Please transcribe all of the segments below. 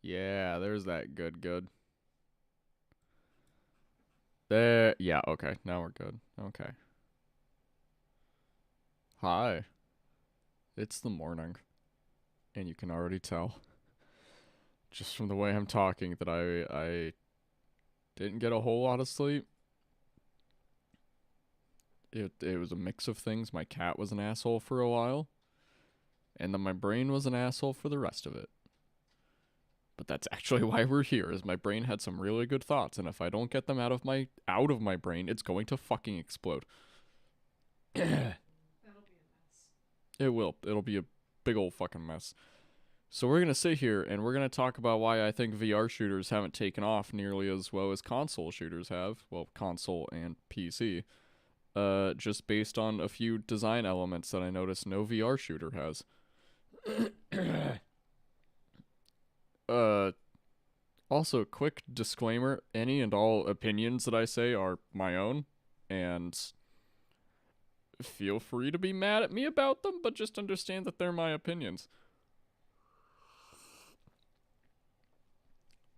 Yeah, there's that good. There. Yeah, okay. Now we're good. Okay. Hi. It's the morning, and you can already tell just from the way I'm talking that I didn't get a whole lot of sleep. It was a mix of things. My cat was an asshole for a while, and then my brain was an asshole for the rest of it. But that's actually why we're here. Is my brain had some really good thoughts, and if I don't get them out of my brain, it's going to fucking explode. It will. It'll be a big old fucking mess. So we're gonna sit here and we're gonna talk about why I think VR shooters haven't taken off nearly as well as console shooters have. Well, console and PC. Just based on a few design elements that I noticed no VR shooter has. uh, Also, quick disclaimer: any and all opinions that I say are my own, and feel free to be mad at me about them, but just understand that they're my opinions.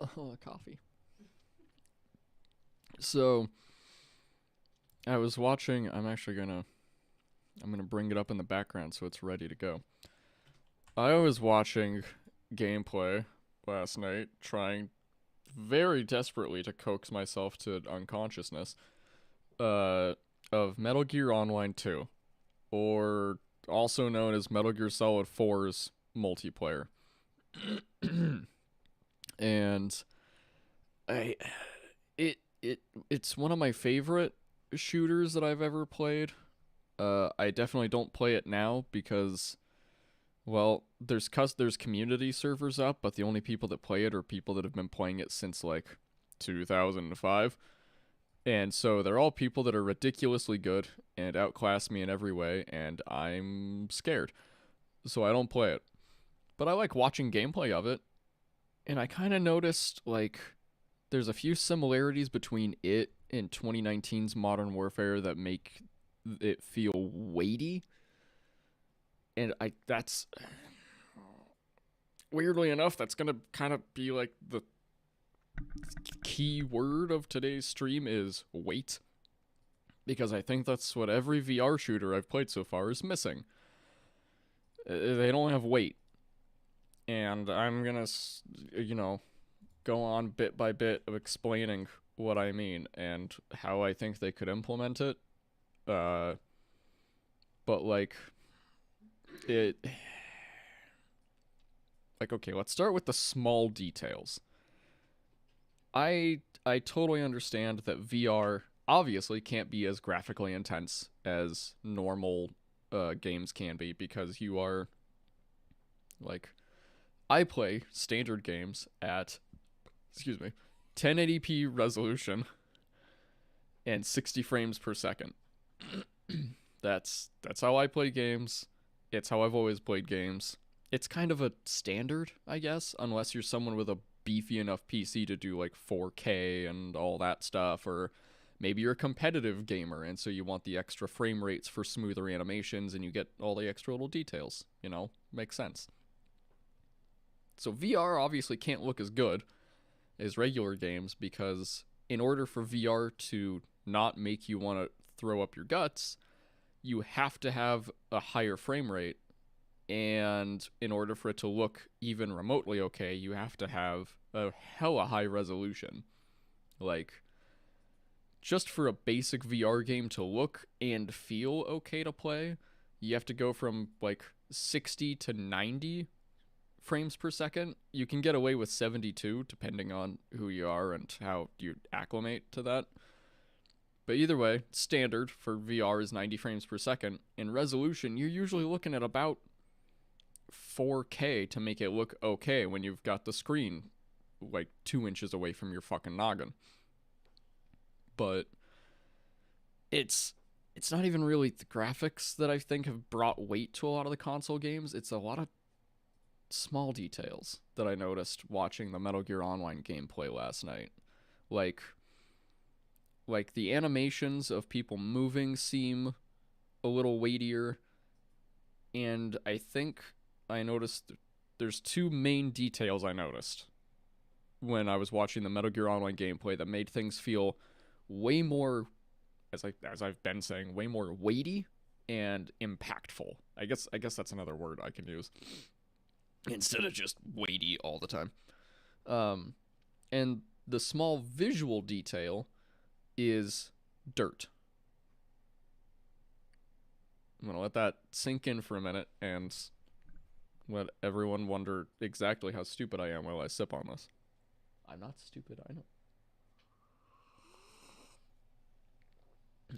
Oh, coffee. So, I was watching. I'm gonna bring it up in the background so it's ready to go. I was watching gameplay last night, trying very desperately to coax myself to unconsciousness. Uh, of Metal Gear Online 2, or also known as Metal Gear Solid 4's multiplayer. And I it's one of my favorite shooters that I've ever played. I definitely don't play it now because, well, there's community servers up, but the only people that play it are people that have been playing it since like 2005. And so they're all people that are ridiculously good and outclass me in every way, and I'm scared. So I don't play it. But I like watching gameplay of it, and I kind of noticed like there's a few similarities between it and 2019's Modern Warfare that make it feel weighty. And I that's weirdly enough, that's gonna kind of be like the key word of today's stream is weight, because I think that's what every VR shooter I've played so far is missing. They don't have weight, and I'm gonna, go on bit by bit of explaining what I mean and how I think they could implement it. Uh, but it, okay, let's start with the small details. I totally understand that VR obviously can't be as graphically intense as normal games can be, because you are like, I play standard games at, excuse me, 1080p resolution and 60 frames per second. That's how I play games. It's how I've always played games. It's kind of a standard, I guess, unless you're someone with a beefy enough PC to do like 4K and all that stuff, or maybe you're a competitive gamer and so you want the extra frame rates for smoother animations and you get all the extra little details, makes sense. So VR obviously can't look as good as regular games, because in order for VR to not make you want to throw up your guts, you have to have a higher frame rate. And in order for it to look even remotely okay, you have to have a hella high resolution. Like, just for a basic VR game to look and feel okay to play, you have to go from like 60 to 90 frames per second. You can get away with 72 depending on who you are and how you acclimate to that. But either way, standard for VR is 90 frames per second. In resolution, you're usually looking at about 4K to make it look okay when you've got the screen like 2 inches away from your fucking noggin. But it's not even really the graphics that I think have brought weight to a lot of the console games. It's a lot of small details that I noticed watching the Metal Gear Online gameplay last night. Like the animations of people moving seem a little weightier, and I think I noticed there's two main details I noticed. when I was watching the Metal Gear Online gameplay that made things feel way more, as I've been saying, way more weighty and impactful. I guess that's another word I can use instead of just weighty all the time. And the small visual detail is dirt. I'm gonna let that sink in for a minute and let everyone wonder exactly how stupid I am while I sip on this. I'm not stupid, I know.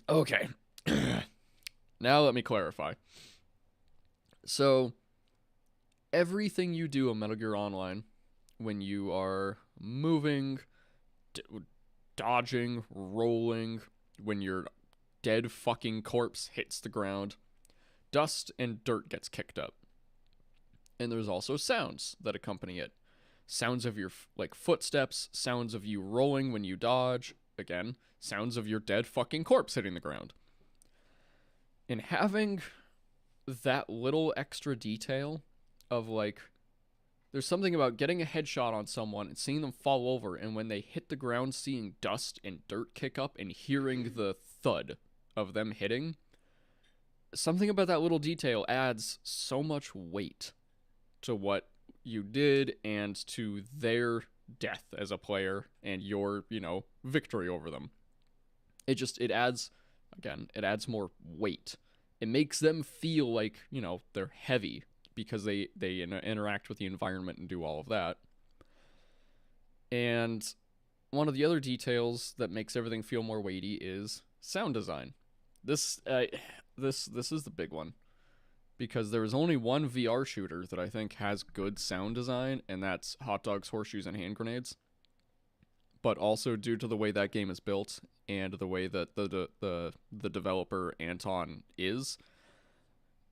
Okay. Now let me clarify. So, everything you do in Metal Gear Online, when you are moving, dodging, rolling, when your dead fucking corpse hits the ground, dust and dirt gets kicked up. And there's also sounds that accompany it. Sounds of your footsteps, sounds of you rolling when you dodge, again, sounds of your dead fucking corpse hitting the ground. And having that little extra detail of there's something about getting a headshot on someone and seeing them fall over, and when they hit the ground, seeing dust and dirt kick up and hearing the thud of them hitting. Something about that little detail adds so much weight to what you did and to their death as a player and your, victory over them. It adds, again, it adds more weight. It makes them feel like, they're heavy because they interact with the environment and do all of that. And one of the other details that makes everything feel more weighty is sound design. This is the big one, because there is only one VR shooter that I think has good sound design, and that's Hot Dogs, Horseshoes, and Hand Grenades. But also due to the way that game is built and the way that the developer Anton is,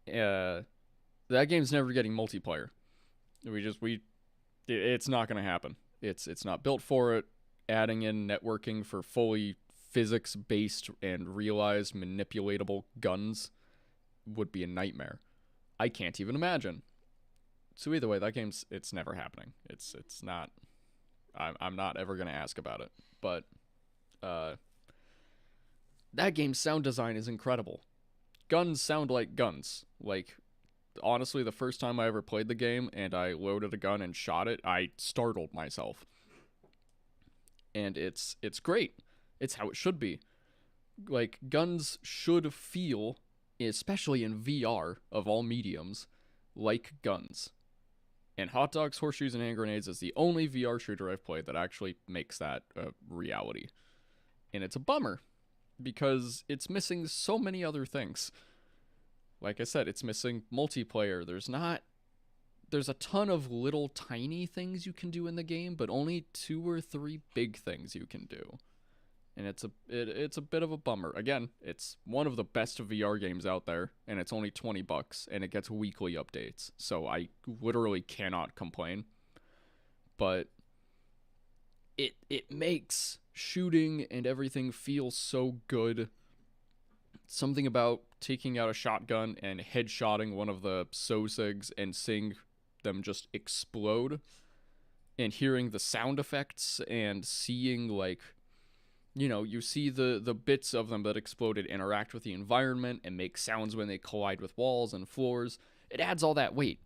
that game's never getting multiplayer. It's not going to happen. It's not built for it. Adding in networking for fully physics-based and realized manipulatable guns would be a nightmare. I can't even imagine. So either way, that game's it's never happening. It's not. I'm not ever gonna ask about it. But that game's sound design is incredible. Guns sound like guns. Honestly, the first time I ever played the game and I loaded a gun and shot it, I startled myself. And it's great. It's how it should be. Guns should feel, especially in VR of all mediums, like guns. And Hot Dogs, Horseshoes, and Hand Grenades is the only VR shooter I've played that actually makes that a reality. And it's a bummer, because it's missing so many other things. Like I said, it's missing multiplayer. There's a ton of little tiny things you can do in the game, but only 2 or 3 big things you can do. And it's a bit of a bummer. Again, it's one of the best VR games out there, and it's only $20, and it gets weekly updates. So I literally cannot complain. But it makes shooting and everything feel so good. Something about taking out a shotgun and headshotting one of the Sosigs and seeing them just explode, and hearing the sound effects and seeing you see the bits of them that exploded interact with the environment and make sounds when they collide with walls and floors. It adds all that weight,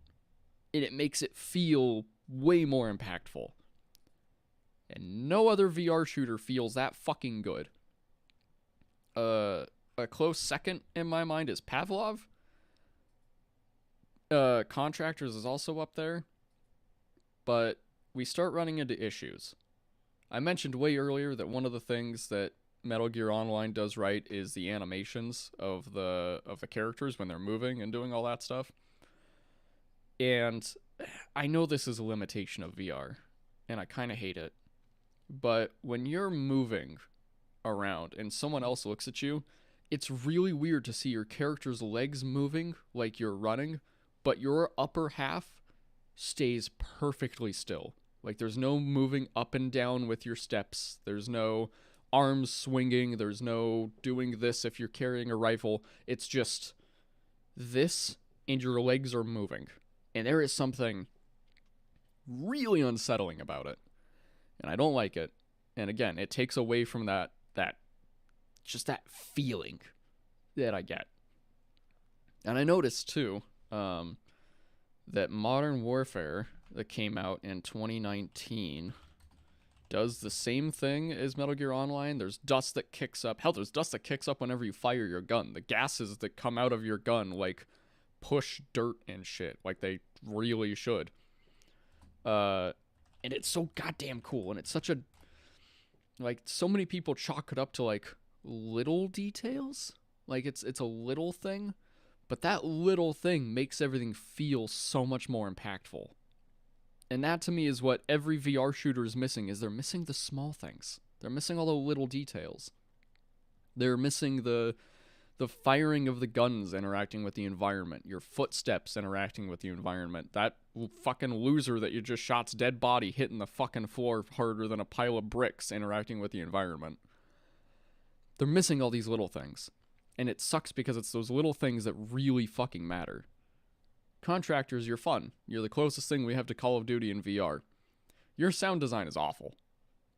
and it makes it feel way more impactful. And no other VR shooter feels that fucking good. A close second in my mind is Pavlov. Contractors is also up there. But we start running into issues. I mentioned way earlier that one of the things that Metal Gear Online does right is the animations of the characters when they're moving and doing all that stuff. And I know this is a limitation of VR, and I kind of hate it. But when you're moving around and someone else looks at you, it's really weird to see your character's legs moving like you're running, but your upper half stays perfectly still. There's no moving up and down with your steps. There's no arms swinging. There's no doing this if you're carrying a rifle. It's just this, and your legs are moving. And there is something really unsettling about it. and I don't like it. And again, it takes away from that just that feeling that I get. And I noticed too that Modern Warfare that came out in 2019 does the same thing as Metal Gear Online. There's dust that kicks up. Hell, there's dust that kicks up whenever you fire your gun. The gases that come out of your gun, like, push dirt and shit. Like, they really should. And it's so goddamn cool. And it's such a... Like, so many people chalk it up to, like, little details. Like, it's a little thing. But that little thing makes everything feel so much more impactful. And that to me is what every VR shooter is missing, is they're missing the small things. They're missing all the little details. They're missing the firing of the guns interacting with the environment, your footsteps interacting with the environment, that fucking loser that you just shot's dead body hitting the fucking floor harder than a pile of bricks interacting with the environment. They're missing all these little things. And it sucks because it's those little things that really fucking matter. Contractors, you're fun. You're the closest thing we have to Call of Duty in VR. Your sound design is awful.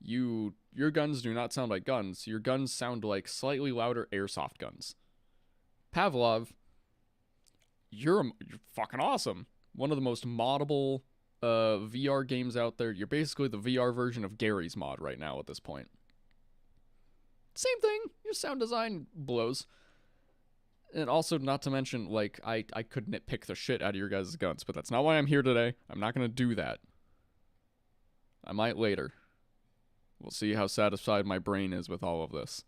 Your guns do not sound like guns. Your guns sound like slightly louder airsoft guns. Pavlov, you're fucking awesome. One of the most moddable VR games out there. You're basically the VR version of Gary's mod right now at this point. Same thing. Your sound design blows. And also, not to mention, like, I could nitpick the shit out of your guys' guns, but that's not why I'm here today. I'm not going to do that. I might later. We'll see how satisfied my brain is with all of this.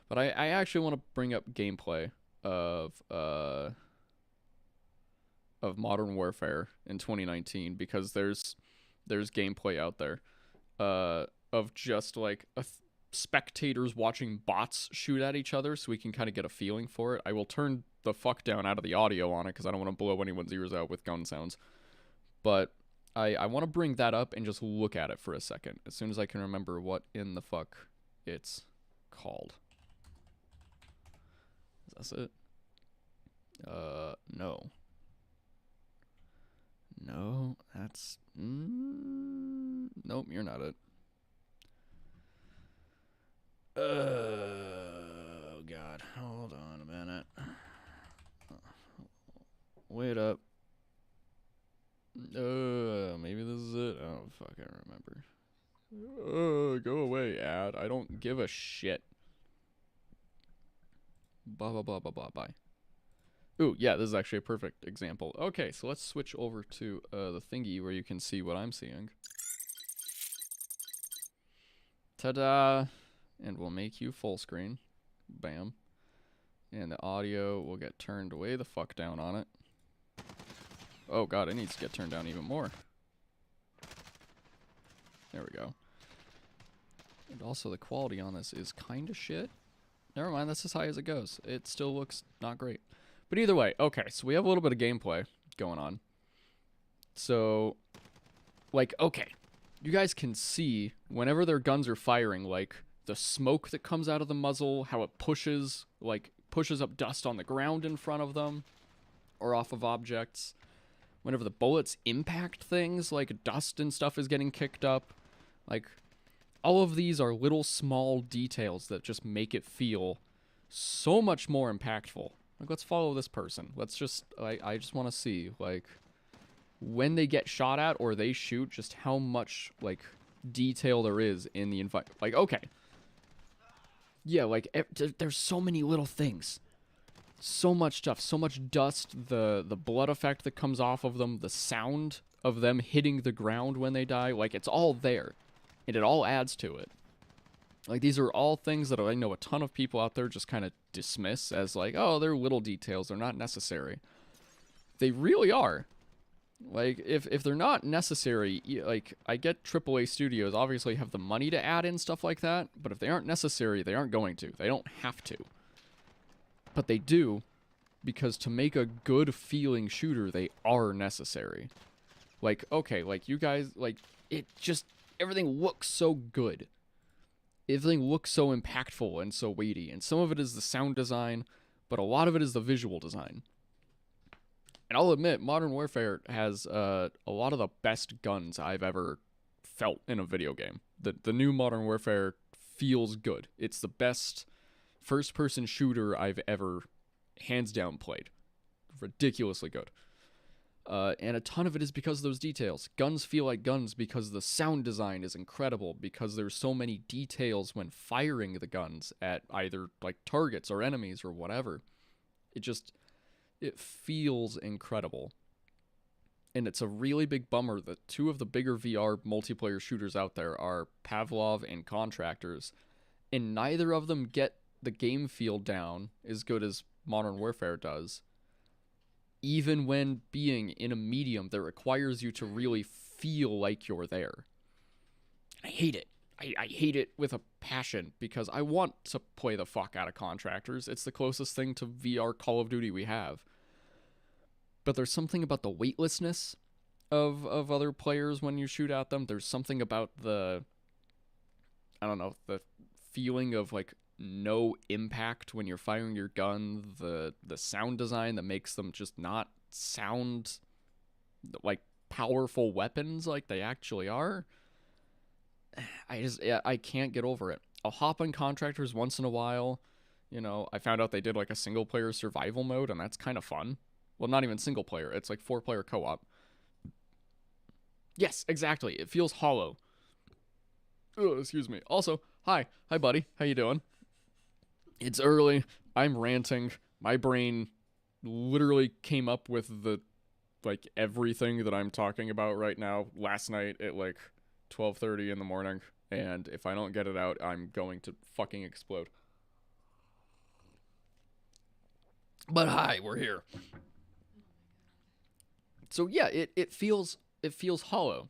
But I actually want to bring up gameplay of Modern Warfare in 2019, because there's gameplay out there of just, like, spectators watching bots shoot at each other, so we can kind of get a feeling for it. I will turn the fuck down out of the audio on it because I don't want to blow anyone's ears out with gun sounds. But I want to bring that up and just look at it for a second as soon as I can remember what in the fuck it's called. Is that it? No. No, that's... nope, you're not it. Oh, God. Hold on a minute. Wait up. Maybe this is it. Oh, fuck, I remember. Go away, ad. I don't give a shit. Blah, blah, blah, blah, blah, bye. Ooh, yeah, this is actually a perfect example. Okay, so let's switch over to the thingy where you can see what I'm seeing. Ta-da! And we'll make you full screen. Bam. And the audio will get turned way the fuck down on it. Oh god, it needs to get turned down even more. There we go. And also the quality on this is kinda shit. Never mind, that's as high as it goes. It still looks not great. But either way, okay, so we have a little bit of gameplay going on. So, like, okay. You guys can see, whenever their guns are firing, like, the smoke that comes out of the muzzle, how it pushes up dust on the ground in front of them, or off of objects. Whenever the bullets impact things, like dust and stuff is getting kicked up. Like, all of these are little small details that just make it feel so much more impactful. Like, let's follow this person. Let's just, I just want to see, like, when they get shot at or they shoot, just how much, like, detail there is in the environment. Like, okay. Yeah, like, there's so many little things. So much stuff. So much dust. The blood effect that comes off of them. The sound of them hitting the ground when they die. Like, it's all there. And it all adds to it. Like, these are all things that I know a ton of people out there just kind of dismiss as, like, oh, they're little details. They're not necessary. They really are. Like, if they're not necessary, like, I get AAA studios obviously have the money to add in stuff like that, but if they aren't necessary, they aren't going to. They don't have to. But they do, because to make a good feeling shooter, they are necessary. Like, okay, like, you guys, like, it just, everything looks so good. Everything looks so impactful and so weighty, and some of it is the sound design, but a lot of it is the visual design. And I'll admit, Modern Warfare has a lot of the best guns I've ever felt in a video game. The new Modern Warfare feels good. It's the best first-person shooter I've ever, hands down, played. Ridiculously good. And a ton of it is because of those details. Guns feel like guns because the sound design is incredible, because there's so many details when firing the guns at either like targets or enemies or whatever. It feels incredible. And it's a really big bummer that two of the bigger VR multiplayer shooters out there are Pavlov and Contractors, and neither of them get the game feel down as good as Modern Warfare does, even when being in a medium that requires you to really feel like you're there. I hate it. I hate it with a passion, because I want to play the fuck out of Contractors. It's the closest thing to VR Call of Duty we have. But there's something about the weightlessness of other players when you shoot at them. There's something about the feeling of like no impact when you're firing your gun, the sound design that makes them just not sound like powerful weapons like they actually are. I can't get over it. I'll hop on Contractors once in a while. You know, I found out they did like a single player survival mode, and that's kind of fun. Well, not even single player. It's like 4-player co-op. Yes, exactly. It feels hollow. Oh, excuse me. Also, hi, buddy. How you doing? It's early. I'm ranting. My brain literally came up with like everything that I'm talking about right now last night at like 12:30 in the morning, and if I don't get it out, I'm going to fucking explode. But hi, we're here. So yeah, it feels hollow,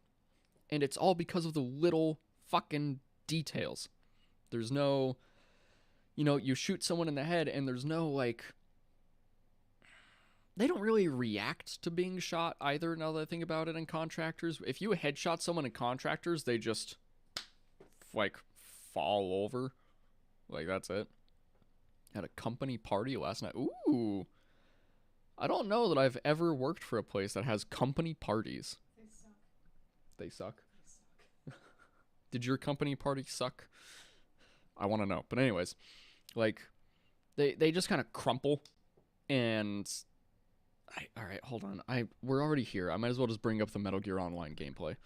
and it's all because of the little fucking details. There's no, you shoot someone in the head, and there's no like, they don't really react to being shot either. Now that I think about it, in Contractors, if you headshot someone in Contractors, they just like fall over, like that's it. At a company party last night. Ooh. I don't know that I've ever worked for a place that has company parties. They suck. They suck? They suck. Did your company party suck? I want to know. But anyways, like, they just kind of crumple, and all right, hold on. We're already here. I might as well just bring up the Metal Gear Online gameplay.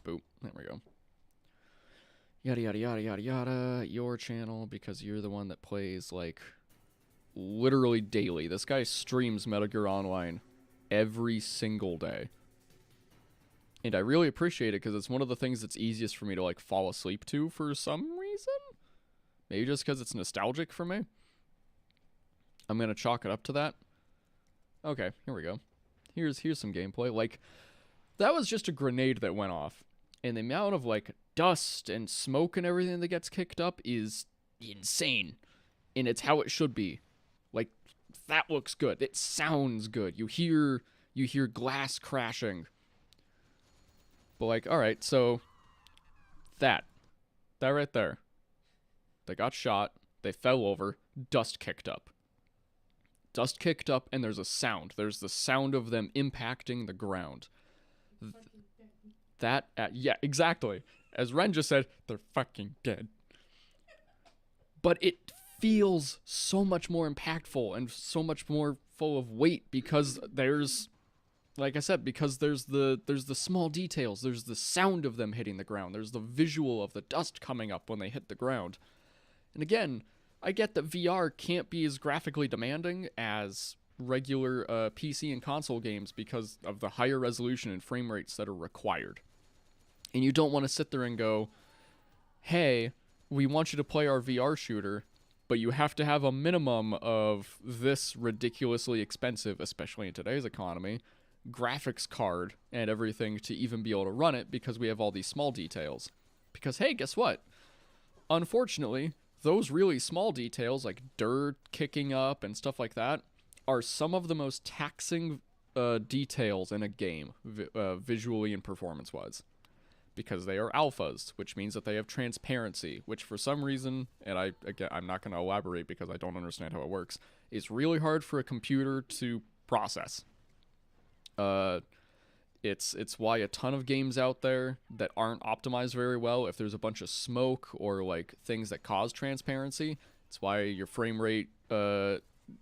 Boop. There we go. Yada, yada, yada, yada, yada. Your channel, because you're the one that plays, like, literally daily. This guy streams Metal Gear Online every single day. And I really appreciate it, because it's one of the things that's easiest for me to, like, fall asleep to for some reason. Maybe just because it's nostalgic for me. I'm going to chalk it up to that. Okay, here we go. Here's some gameplay. Like, that was just a grenade that went off. And the amount of, like, dust and smoke and everything that gets kicked up is insane. And it's how it should be. Like, that looks good. It sounds good. You hear glass crashing. But, like, alright, so that right there. They got shot. They fell over. Dust kicked up. Dust kicked up, and there's a sound. There's the sound of them impacting the ground. Yeah, exactly. As Ren just said, they're fucking dead. But it feels so much more impactful and so much more full of weight, because there's, like I said, because there's the small details. There's the sound of them hitting the ground. There's the visual of the dust coming up when they hit the ground. And again, I get that VR can't be as graphically demanding as regular PC and console games because of the higher resolution and frame rates that are required. And you don't want to sit there and go, hey, we want you to play our VR shooter, but you have to have a minimum of this ridiculously expensive, especially in today's economy, graphics card and everything to even be able to run it, because we have all these small details. Because, hey, guess what? Unfortunately, those really small details, like dirt kicking up and stuff like that, are some of the most taxing details in a game, visually and performance-wise. Because they are alphas, which means that they have transparency, which for some reason, and I'm not going to elaborate because I don't understand how it works, is really hard for a computer to process. It's why a ton of games out there that aren't optimized very well, if there's a bunch of smoke or like things that cause transparency, it's why your frame rate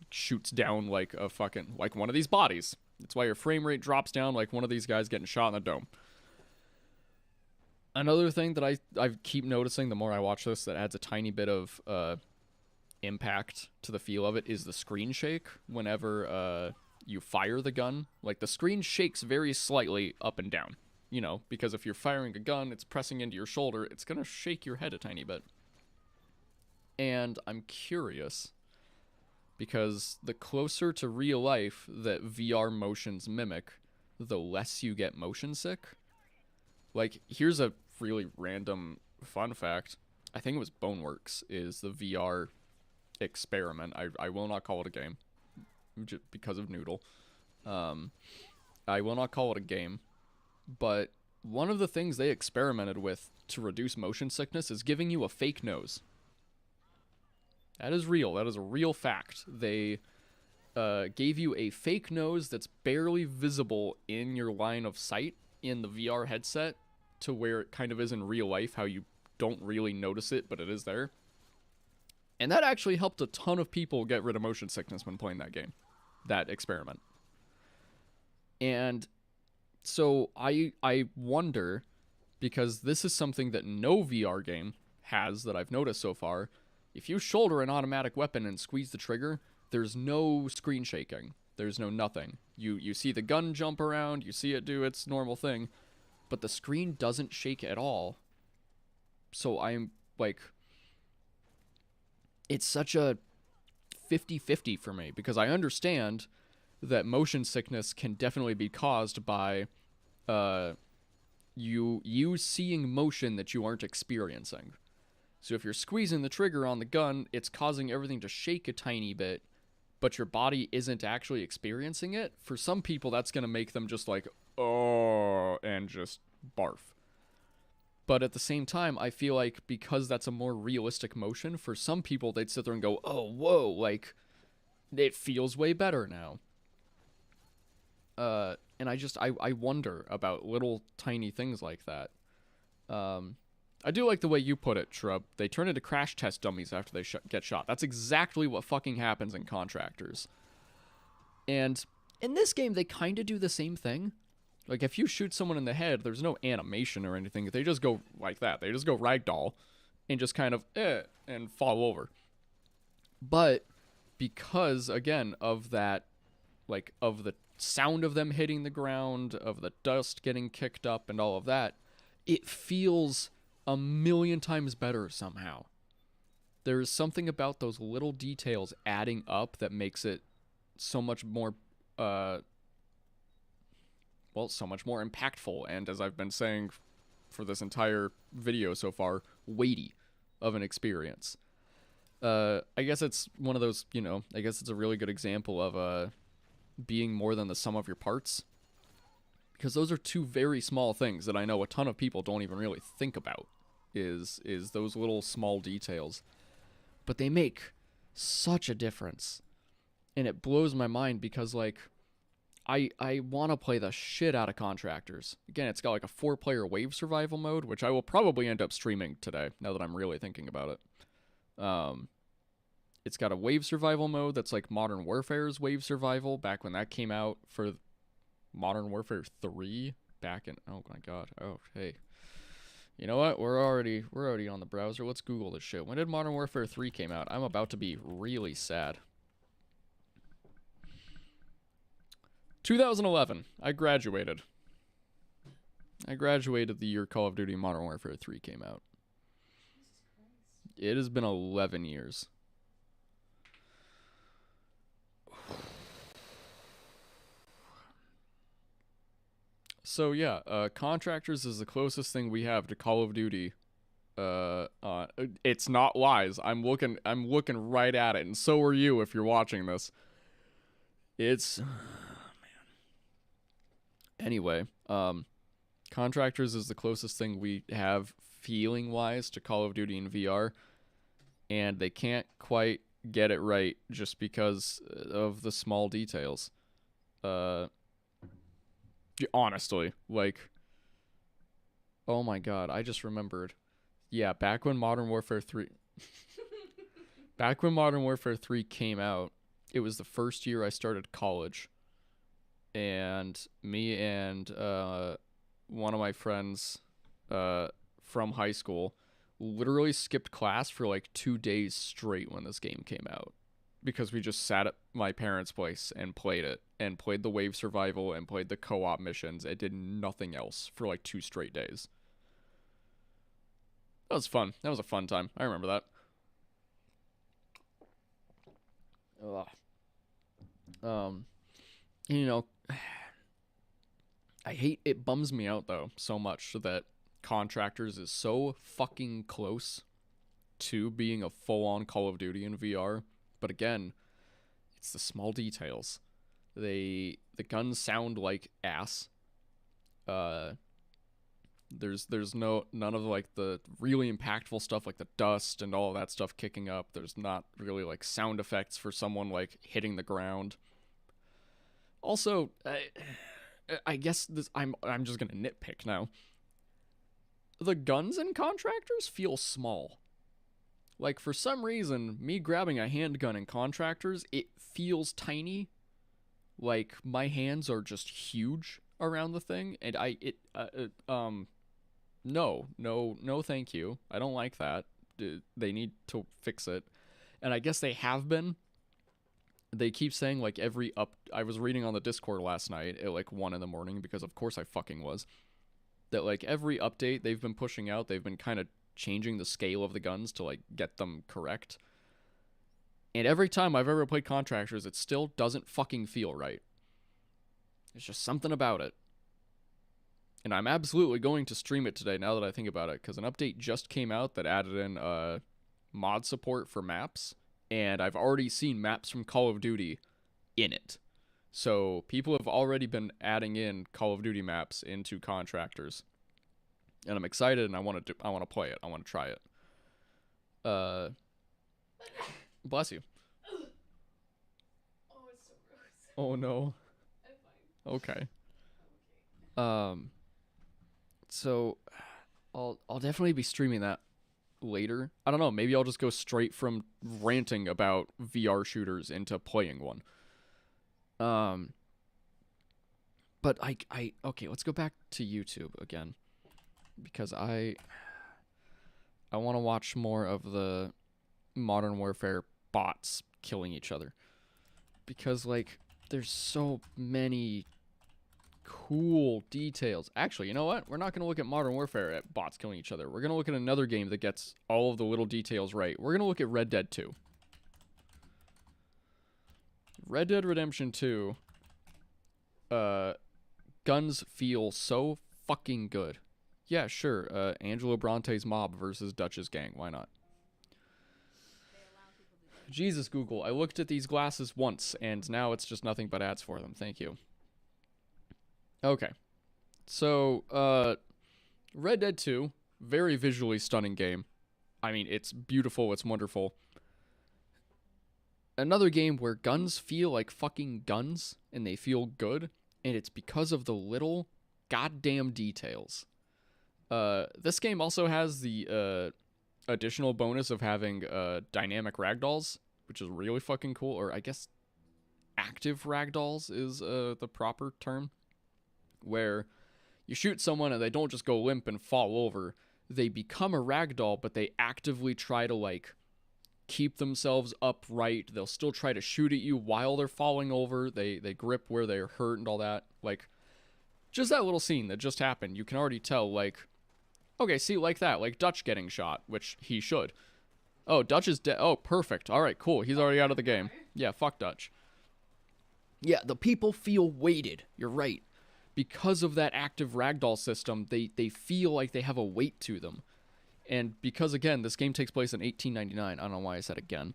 shoots down like a fucking like one of these bodies. It's why your frame rate drops down like one of these guys getting shot in the dome. Another thing that I keep noticing the more I watch this that adds a tiny bit of impact to the feel of it is the screen shake whenever you fire the gun. Like the screen shakes very slightly up and down, you know, because if you're firing a gun, it's pressing into your shoulder, it's gonna shake your head a tiny bit. And I'm curious because the closer to real life that VR motions mimic, the less you get motion sick. Like, here's a really random fun fact. I think it was Boneworks is the VR experiment. I will not call it a game just because of Noodle. I will not call it a game, but one of the things they experimented with to reduce motion sickness is giving you a fake nose. That is real. That is a real fact. They gave you a fake nose that's barely visible in your line of sight in the VR headset to where it kind of is in real life, how you don't really notice it, but it is there. And that actually helped a ton of people get rid of motion sickness when playing that game, that experiment. And so I wonder, because this is something that no VR game has that I've noticed so far, if you shoulder an automatic weapon and squeeze the trigger, there's no screen shaking. There's no nothing. You see the gun jump around, you see it do its normal thing, but the screen doesn't shake at all. So I'm like, it's such a 50-50 for me, because I understand that motion sickness can definitely be caused by you seeing motion that you aren't experiencing. So if you're squeezing the trigger on the gun, it's causing everything to shake a tiny bit, but your body isn't actually experiencing it. For some people, that's going to make them just like, oh, and just barf. But at the same time, I feel like because that's a more realistic motion, for some people, they'd sit there and go, oh, whoa, like, it feels way better now. And I wonder about little tiny things like that. I do like the way you put it, Shrub. They turn into crash test dummies after they get shot. That's exactly what fucking happens in Contractors. And in this game, they kind of do the same thing. Like, if you shoot someone in the head, there's no animation or anything. They just go like that. They just go ragdoll and just kind of, and fall over. But because, again, of that, like, of the sound of them hitting the ground, of the dust getting kicked up and all of that, it feels a million times better somehow. There's something about those little details adding up that makes it so much more, so much more impactful, and as I've been saying for this entire video so far, weighty of an experience. I guess it's one of those, I guess it's a really good example of being more than the sum of your parts. Because those are two very small things that I know a ton of people don't even really think about, is those little small details. But they make such a difference. And it blows my mind because, like, I want to play the shit out of Contractors. Again, it's got like a 4-player wave survival mode, which I will probably end up streaming today, now that I'm really thinking about it. It's got a wave survival mode that's like Modern Warfare's wave survival, back when that came out for Modern Warfare 3, back in, oh my god, oh, hey. You know what, we're already on the browser, let's Google this shit. When did Modern Warfare 3 came out? I'm about to be really sad. 2011. I graduated the year Call of Duty Modern Warfare 3 came out. It has been 11 years. So yeah, Contractors is the closest thing we have to Call of Duty. It's not lies. I'm looking right at it, and so are you if you're watching this. It's Anyway, Contractors is the closest thing we have feeling-wise to Call of Duty in VR, and they can't quite get it right just because of the small details. Honestly, like, oh my god, I just remembered. Yeah, back when Modern Warfare 3 back when Modern Warfare 3 came out, it was the first year I started college, and me and one of my friends uh from high school literally skipped class for like 2 days straight when this game came out because we just sat at my parents' place and played it and played the wave survival and played the co-op missions and did nothing else for like 2 straight days. That was fun. That was a fun time. I remember that. Ugh. Um, you know, I hate it. Bums me out though so much that Contractors is so fucking close to being a full-on Call of Duty in VR. But again, it's the small details. The guns sound like ass. Uh, there's none of like the really impactful stuff like the dust and all of that stuff kicking up. There's not really like sound effects for someone like hitting the ground. Also, I guess this I'm just gonna nitpick now. The guns in Contractors feel small. Like for some reason, me grabbing a handgun in Contractors, it feels tiny. Like my hands are just huge around the thing, and no, thank you. I don't like that. They need to fix it, and I guess they have been. They keep saying like every up. I was reading on the Discord last night at like 1 in the morning because of course I fucking was. That like every update they've been pushing out, they've been kind of changing the scale of the guns to like get them correct. And every time I've ever played Contractors, it still doesn't fucking feel right. There's just something about it. And I'm absolutely going to stream it today now that I think about it, because an update just came out that added in mod support for maps, and I've already seen maps from Call of Duty in it. So people have already been adding in Call of Duty maps into Contractors, and I'm excited, and I want to play it. I want to try it. Bless you. Oh, it's so gross. Oh no. I'm fine. Okay. I'm okay. So I'll definitely be streaming that later. I don't know. Maybe I'll just go straight from ranting about VR shooters into playing one. But I okay. Let's go back to YouTube again because I want to watch more of the Modern Warfare bots killing each other because like there's so many cool details. Actually, you know what? We're not going to look at Modern Warfare at bots killing each other. We're going to look at another game that gets all of the little details right. We're going to look at Red Dead 2. Red Dead Redemption 2 guns feel so fucking good. Yeah, sure. Angelo Bronte's mob versus Dutch's gang. Why not? Jesus, Google. I looked at these glasses once, and now it's just nothing but ads for them. Thank you. Okay. So, Red Dead 2, very visually stunning game. I mean, it's beautiful, it's wonderful. Another game where guns feel like fucking guns, and they feel good, and it's because of the little goddamn details. This game also has the additional bonus of having dynamic ragdolls, which is really fucking cool, or I guess active ragdolls is the proper term, where you shoot someone and they don't just go limp and fall over. They become a ragdoll, but they actively try to like keep themselves upright. They'll still try to shoot at you while they're falling over. They grip where they're hurt and all that. Like just that little scene that just happened, you can already tell like okay, see like that, like Dutch getting shot, which he should. Oh, Dutch is dead. Oh, perfect. All right, cool. He's already out of the game. Yeah, fuck Dutch. Yeah, the people feel weighted. You're right. Because of that active ragdoll system, they feel like they have a weight to them. And because, again, this game takes place in 1899. I don't know why I said again.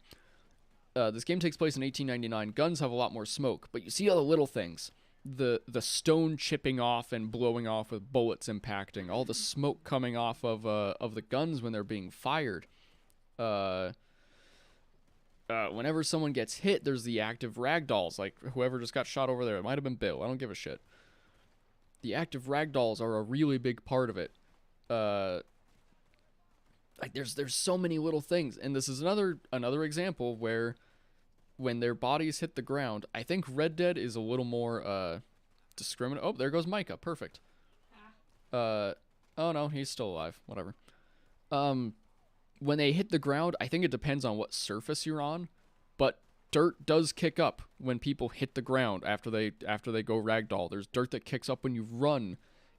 This game takes place in 1899. Guns have a lot more smoke, but you see all the little things. The stone chipping off and blowing off with bullets impacting. All the smoke coming off of the guns when they're being fired. Whenever someone gets hit, there's the active ragdolls. Like, whoever just got shot over there. It might have been Bill. I don't give a shit. the active ragdolls are a really big part of it. Uh, like there's so many little things, and this is another example where when their bodies hit the ground, I think Red Dead is a little more discriminate. Oh, there goes Micah. Perfect. Uh, oh no, he's still alive. Whatever. Um, when they hit the ground, I think it depends on what surface you're on, but dirt does kick up when people hit the ground after they go ragdoll. There's dirt that kicks up when you run.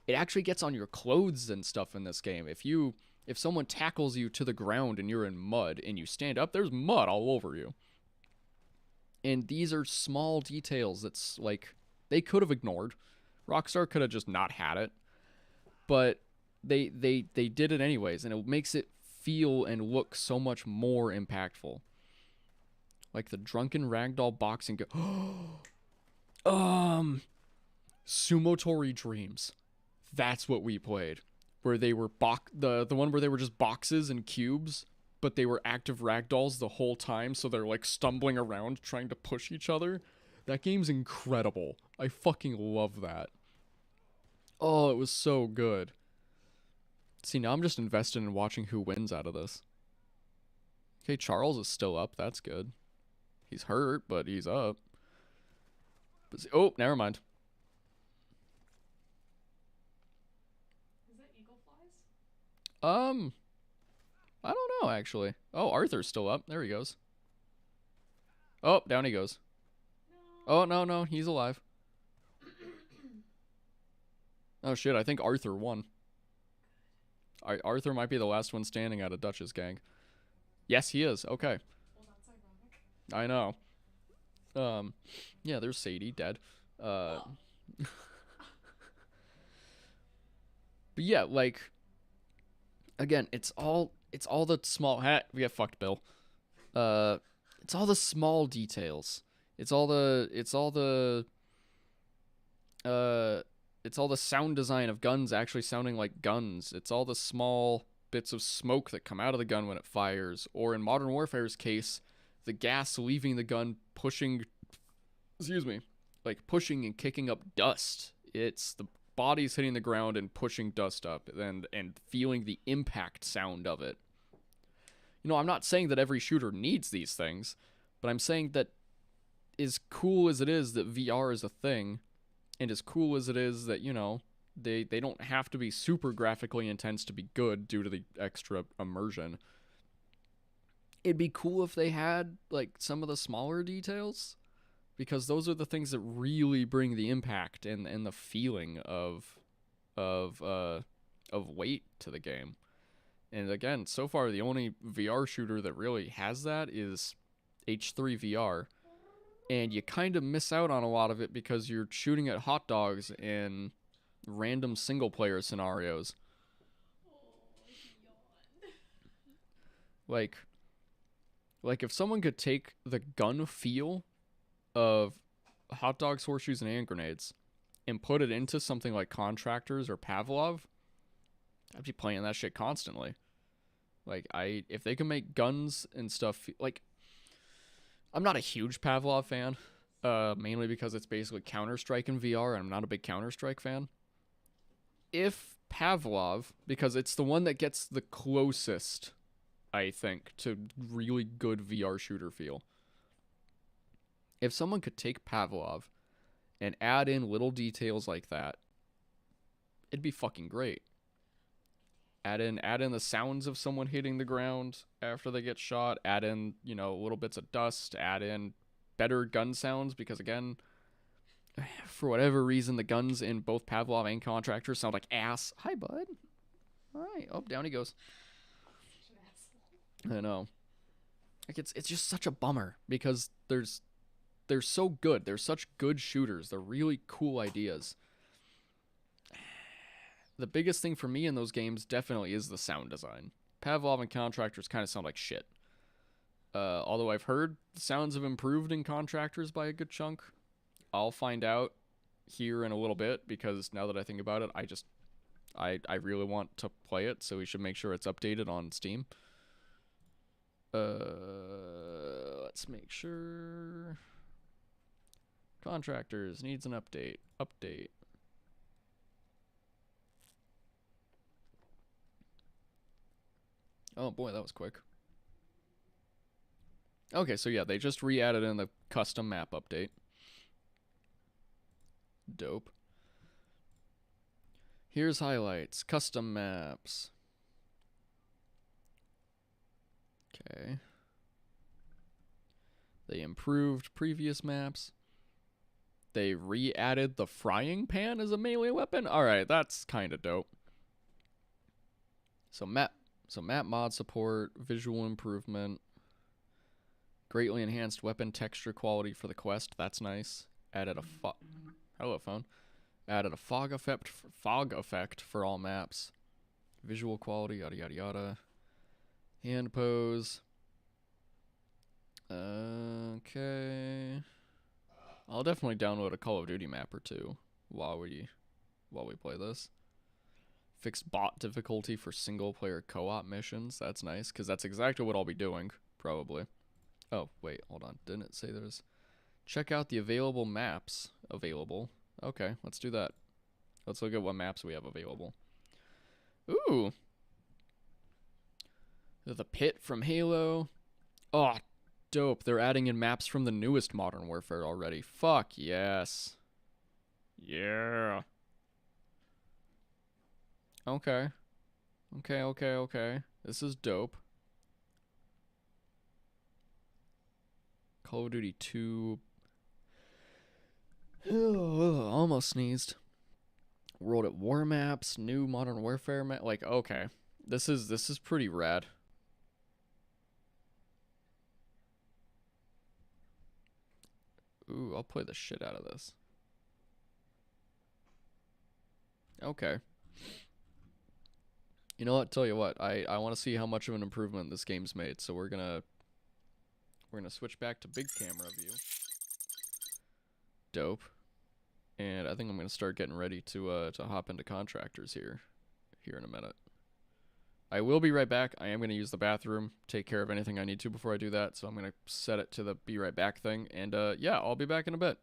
It actually gets on your clothes and stuff in this game. If someone tackles you to the ground and you're in mud and you stand up, there's mud all over you. And these are small details that's like they could have ignored. Rockstar could have just not had it. But they did it anyways, and it makes it feel and look so much more impactful. Like the drunken ragdoll boxing Sumotori Dreams. That's what we played. Where they were the one where they were just boxes and cubes, but they were active ragdolls the whole time, so they're like stumbling around trying to push each other. That game's incredible. I fucking love that. Oh, it was so good. See, now I'm just invested in watching who wins out of this. Okay, Charles is still up. That's good. He's hurt, but he's up. But see, oh, never mind. Is that eagle flies? I don't know, actually. Oh, Arthur's still up. There he goes. Oh, down he goes. No. Oh, no, he's alive. Oh, shit, I think Arthur won. Arthur might be the last one standing out of Dutch's gang. Yes, he is. Okay. Well, that's ironic. I know. Yeah, there's Sadie, dead. But yeah, like, again, it's all the small hat. We got fucked, Bill. It's all the small details. It's all the sound design of guns actually sounding like guns. It's all the small bits of smoke that come out of the gun when it fires, or in Modern Warfare's case, the gas leaving the gun pushing and kicking up dust. It's the bodies hitting the ground and pushing dust up and feeling the impact sound of it. You know, I'm not saying that every shooter needs these things, but I'm saying that as cool as it is that VR is a thing, and as cool as it is that, you know, they don't have to be super graphically intense to be good due to the extra immersion, it'd be cool if they had, like, some of the smaller details, because those are the things that really bring the impact and the feeling of weight to the game. And again, so far the only VR shooter that really has that is H3 VR. And you kind of miss out on a lot of it because you're shooting at hot dogs in random single player scenarios. Like if someone could take the gun feel of hot dogs, horseshoes, and hand grenades and put it into something like Contractors or Pavlov, I'd be playing that shit constantly. Like, if they can make guns and stuff, like, I'm not a huge Pavlov fan, mainly because it's basically Counter-Strike in VR, and I'm not a big Counter-Strike fan. If Pavlov, because it's the one that gets the closest, I think, to really good VR shooter feel. If someone could take Pavlov and add in little details like that, it'd be fucking great. Add in the sounds of someone hitting the ground after they get shot. Add in, you know, little bits of dust. Add in better gun sounds, because again, for whatever reason, the guns in both Pavlov and Contractors sound like ass. Hi, bud. All right. Oh, down he goes. I know. Like, it's just such a bummer because they're so good. They're such good shooters. They're really cool ideas. The biggest thing for me in those games definitely is the sound design. Pavlov and Contractors kind of sound like shit. Although I've heard the sounds have improved in Contractors by a good chunk. I'll find out here in a little bit, because now that I think about it, I really want to play it, so we should make sure it's updated on Steam. Let's make sure. Contractors needs an update. Update. Oh boy, that was quick. Okay, so yeah, they just re-added in the custom map update. Dope. Here's highlights. Custom maps. Okay. They improved previous maps. They re-added the frying pan as a melee weapon. All right, that's kind of dope. So map mod support, visual improvement, greatly enhanced weapon texture quality for the quest. That's nice. Added a hello phone. Added a fog effect for all maps. Visual quality, yada yada yada. Hand pose. Okay. I'll definitely download a Call of Duty map or two while we play this. Fixed bot difficulty for single player co-op missions. That's nice, because that's exactly what I'll be doing, probably. Oh, wait, hold on. Didn't it say there's... Check out the available maps available. Okay, let's do that. Let's look at what maps we have available. Ooh. The Pit from Halo. Oh, dope. They're adding in maps from the newest Modern Warfare already. Fuck yes. Yeah. Okay. Okay. This is dope. Call of Duty 2. Almost sneezed. World at War maps, new Modern Warfare map. Like, okay. This is pretty rad. Ooh, I'll play the shit out of this. Okay. You know what? Tell you what, I want to see how much of an improvement this game's made. So we're gonna switch back to big camera view. Dope. And I think I'm gonna start getting ready to hop into contractors here in a minute. I will be right back. I am gonna use the bathroom, take care of anything I need to before I do that. So I'm gonna set it to the be right back thing. And yeah, I'll be back in a bit.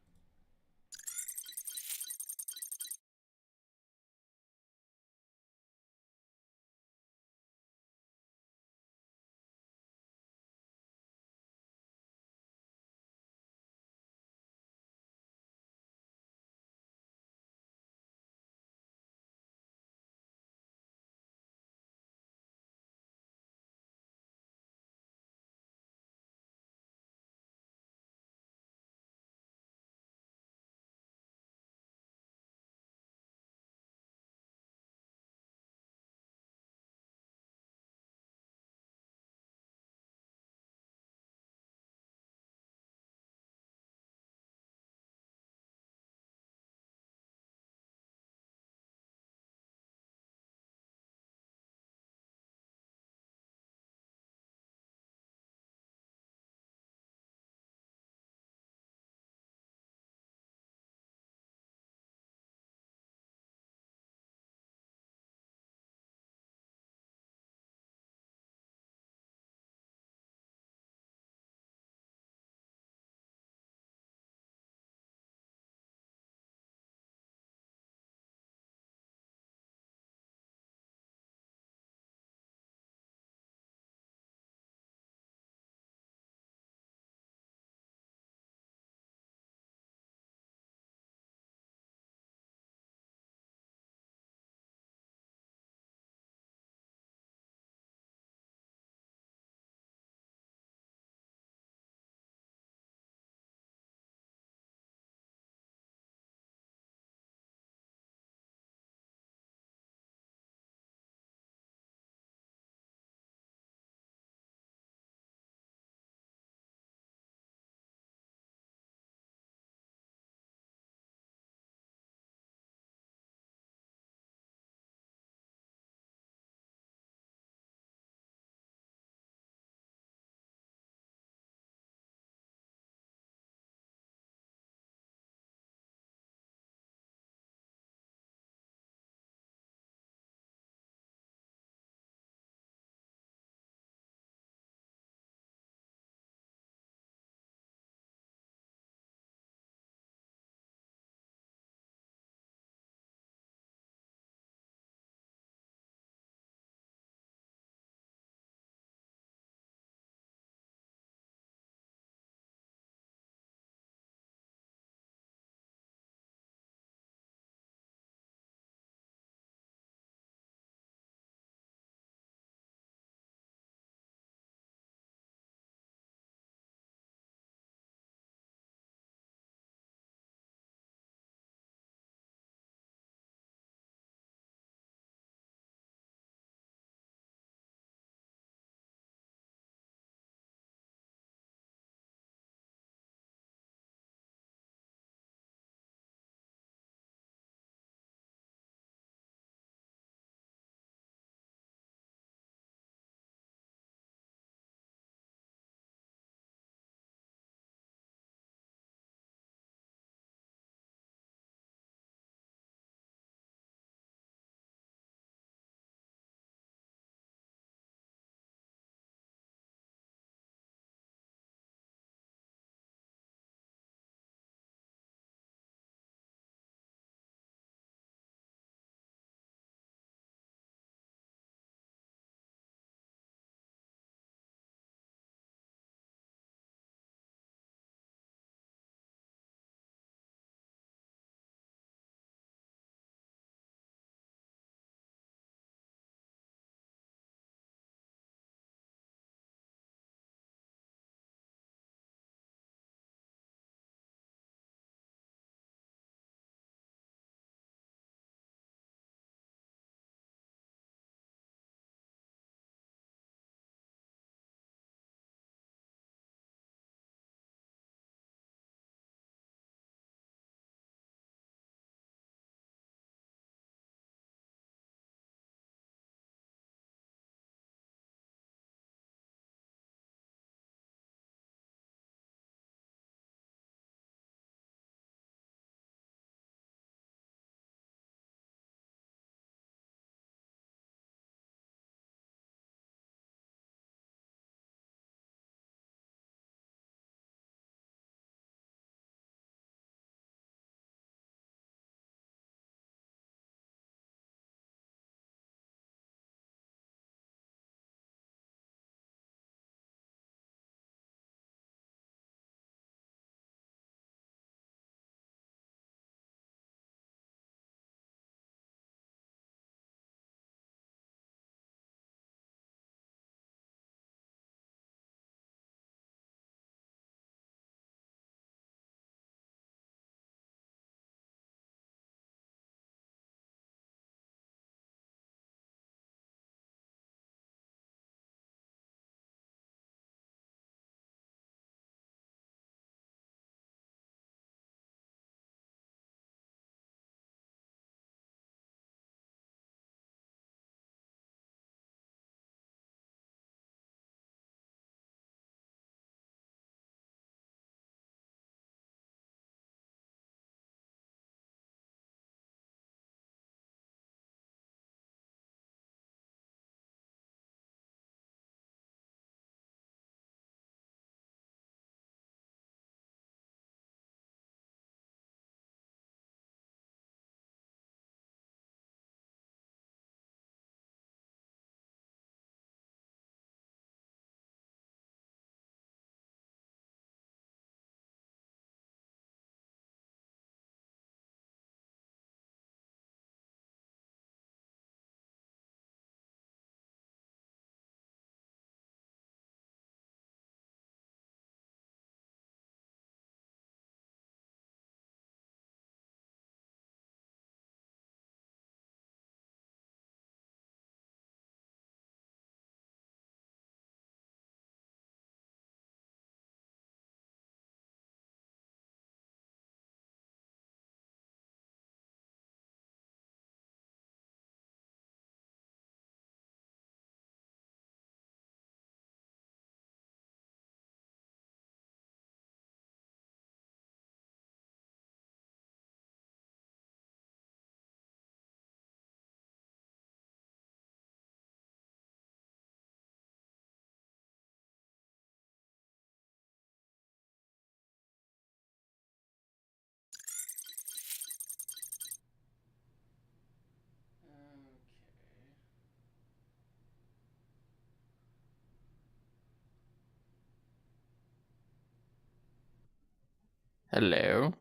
Hello.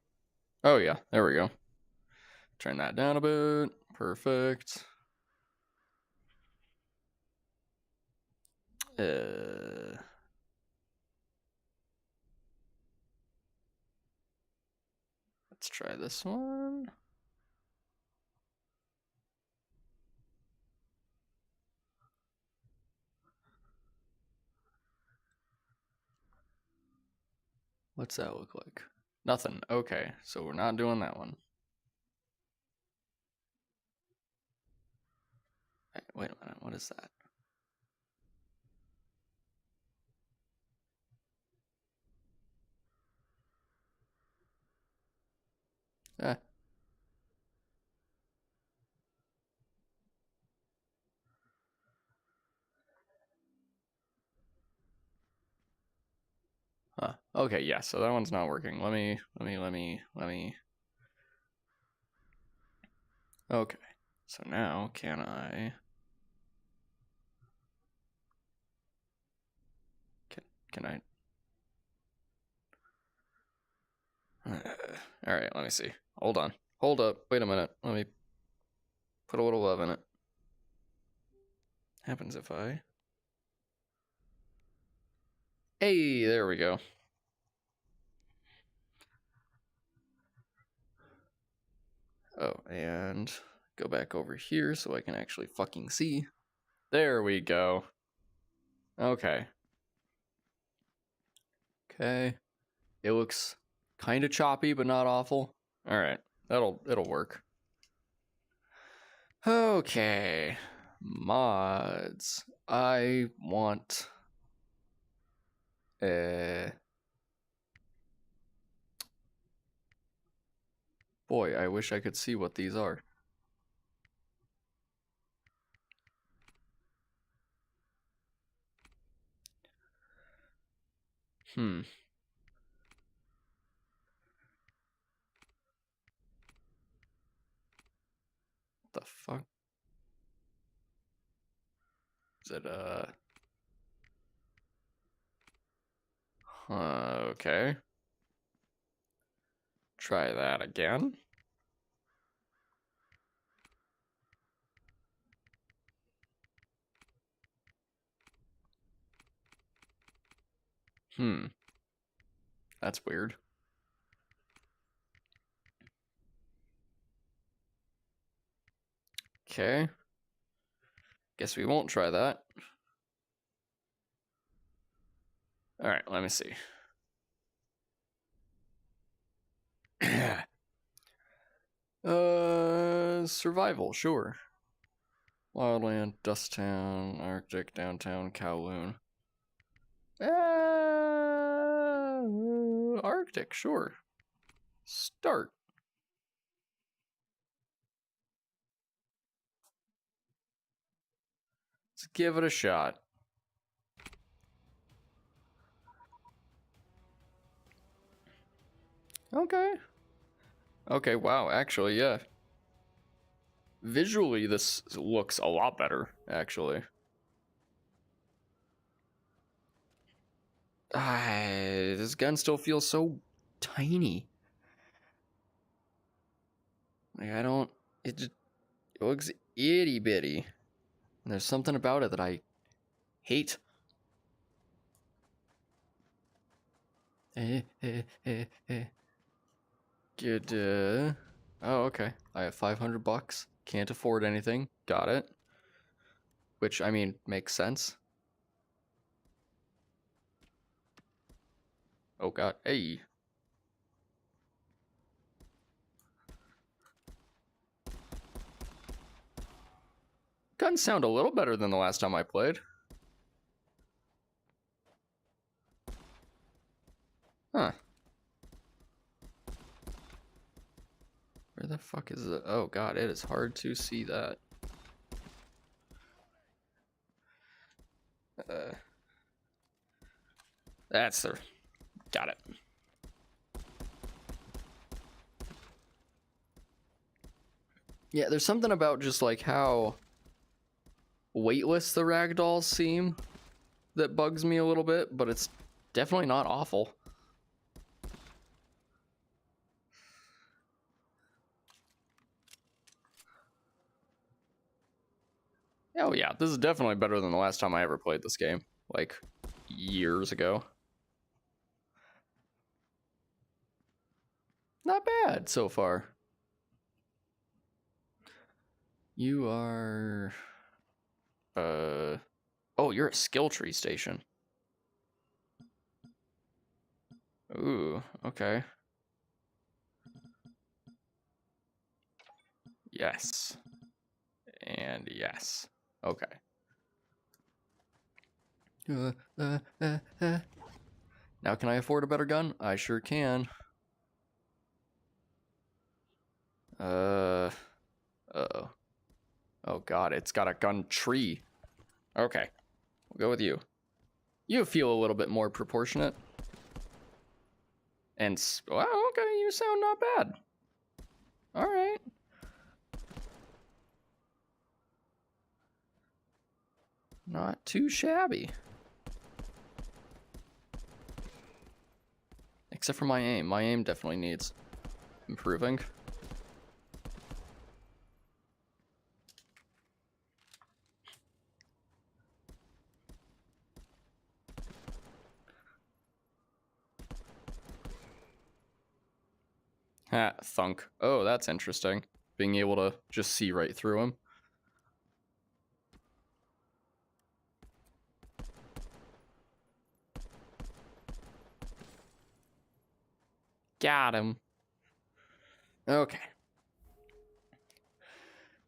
Oh yeah, there we go. Turn that down a bit. Perfect. Let's try this one. What's that look like? Nothing. Okay, so we're not doing that one. Wait a minute, what is that? Eh. Huh. Okay, yeah, so that one's not working. Let me. Okay, so now can I? Can I? All right, let me see. Hold on. Hold up. Wait a minute. Let me put a little love in it. Happens if I. Hey, there we go. Oh, and go back over here so I can actually fucking see. There we go. Okay. Okay. It looks kind of choppy, but not awful. All right. It'll work. Okay. Mods. I want boy, I wish I could see what these are. What the fuck? Is it okay. Try that again. That's weird. Okay. Guess we won't try that. All right, let me see. Survival, sure. Wildland, Dusttown, Arctic, Downtown, Kowloon. Arctic, sure. Start. Let's give it a shot. Okay. Okay, wow, actually, yeah. Visually, this looks a lot better, actually. This gun still feels so tiny. Like, I don't... It looks itty bitty. And there's something about it that I hate. Good. Oh, okay. I have 500 bucks. Can't afford anything. Got it. Which, I mean, makes sense. Oh god. Hey. Guns sound a little better than the last time I played. Huh. Where the fuck is it? Oh god, it is hard to see that. That's the... Got it. Yeah, there's something about just like how weightless the ragdolls seem that bugs me a little bit, but it's definitely not awful. Oh yeah, this is definitely better than the last time I ever played this game, like years ago. Not bad so far. You are... Oh, you're a skill tree station. Ooh, okay. Yes. And yes. Okay. Now can I afford a better gun? I sure can. Uh-oh. Oh god, it's got a gun tree. Okay, we'll go with you. You feel a little bit more proportionate. And, well, okay, you sound not bad. Alright. Not too shabby. Except for my aim. My aim definitely needs improving. Ha, thunk. Oh, that's interesting. Being able to just see right through him. Got him. Okay.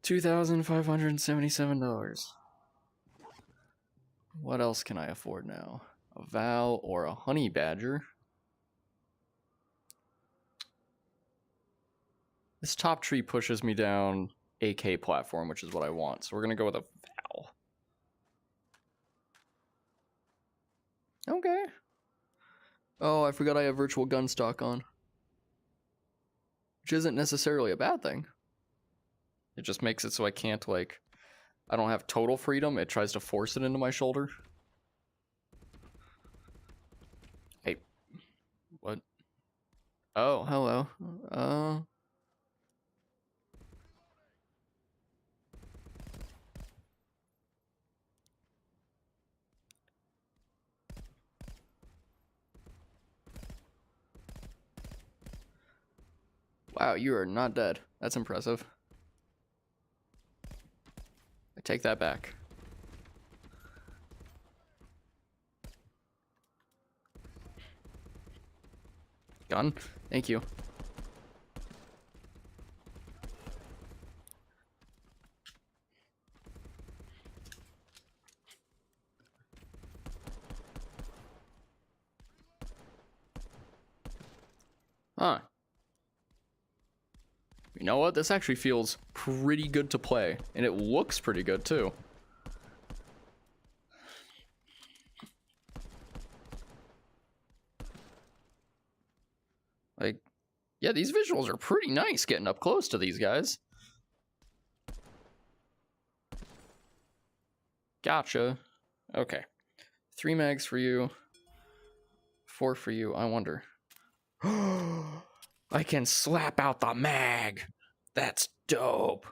$2,577. What else can I afford now? A Val or a Honey Badger? This top tree pushes me down AK platform, which is what I want. So we're going to go with a Val. Okay. Oh, I forgot I have virtual gun stock on. Which isn't necessarily a bad thing. It just makes it so I can't, like... I don't have total freedom. It tries to force it into my shoulder. Hey. What? Oh, hello. Wow, you are not dead. That's impressive. I take that back. Gun? Thank you. Huh. You know what? This actually feels pretty good to play. And it looks pretty good, too. Like, yeah, these visuals are pretty nice getting up close to these guys. Gotcha. Okay. 3 mags for you. 4 for you. I wonder. I can slap out the mag. That's dope.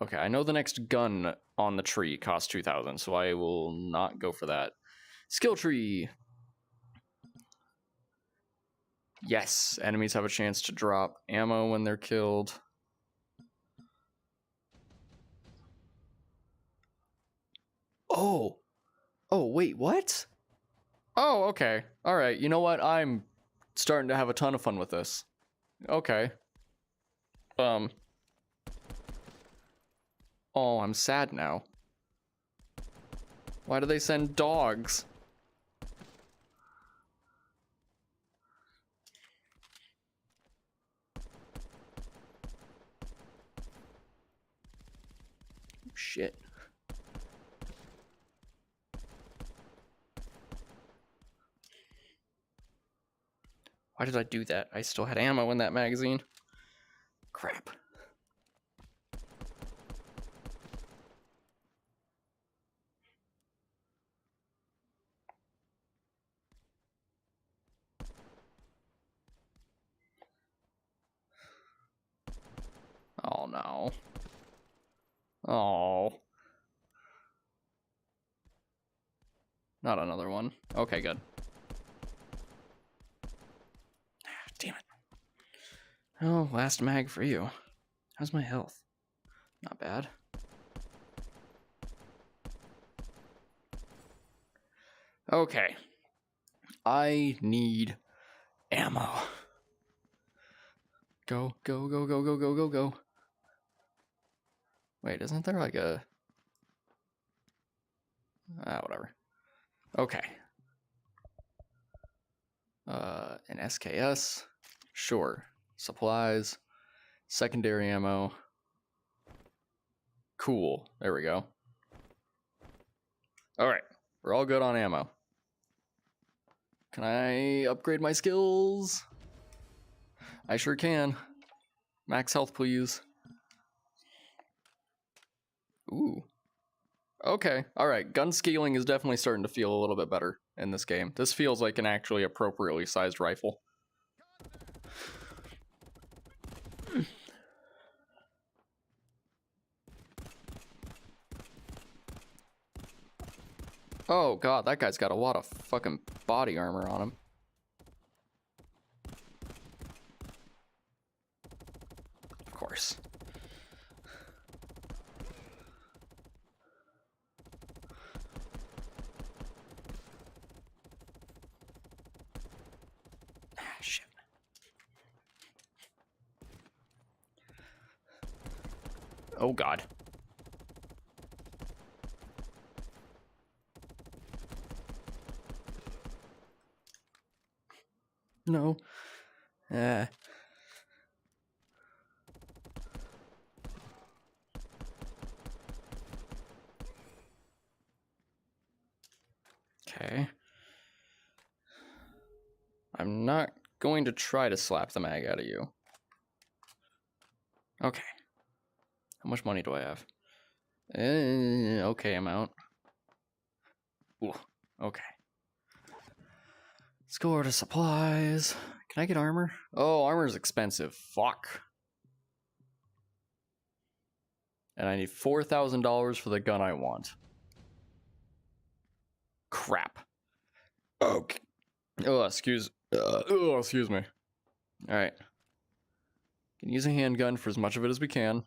Okay, I know the next gun on the tree costs 2,000, so I will not go for that. Skill tree. Yes, enemies have a chance to drop ammo when they're killed. Oh. Oh, wait, what? Oh, okay. All right, you know what? I'm starting to have a ton of fun with this. Okay. Oh, I'm sad now. Why do they send dogs? Shit. Why did I do that? I still had ammo in that magazine. Crap. Oh no. Oh. Not another one. Okay, good. Damn it. Oh, last mag for you. How's my health? Not bad. Okay. I need ammo. Go, go, go, go, go, go, go, go. Wait, isn't there like a... whatever. Okay. An SKS. Sure. Supplies. Secondary ammo. Cool. There we go. Alright. We're all good on ammo. Can I upgrade my skills? I sure can. Max health, please. Ooh. Okay. Alright. Gun scaling is definitely starting to feel a little bit better in this game. This feels like an actually appropriately sized rifle. Oh god, that guy's got a lot of fucking body armor on him. Of course. Ah, shit. Oh god. No. Okay. I'm not going to try to slap the mag out of you. Okay. How much money do I have? Okay amount. Ooh, okay. Let's go over to supplies. Can I get armor? Oh, armor's expensive. Fuck. And I need $4,000 for the gun I want. Crap. Okay. Oh, excuse me. Alright. Can use a handgun for as much of it as we can.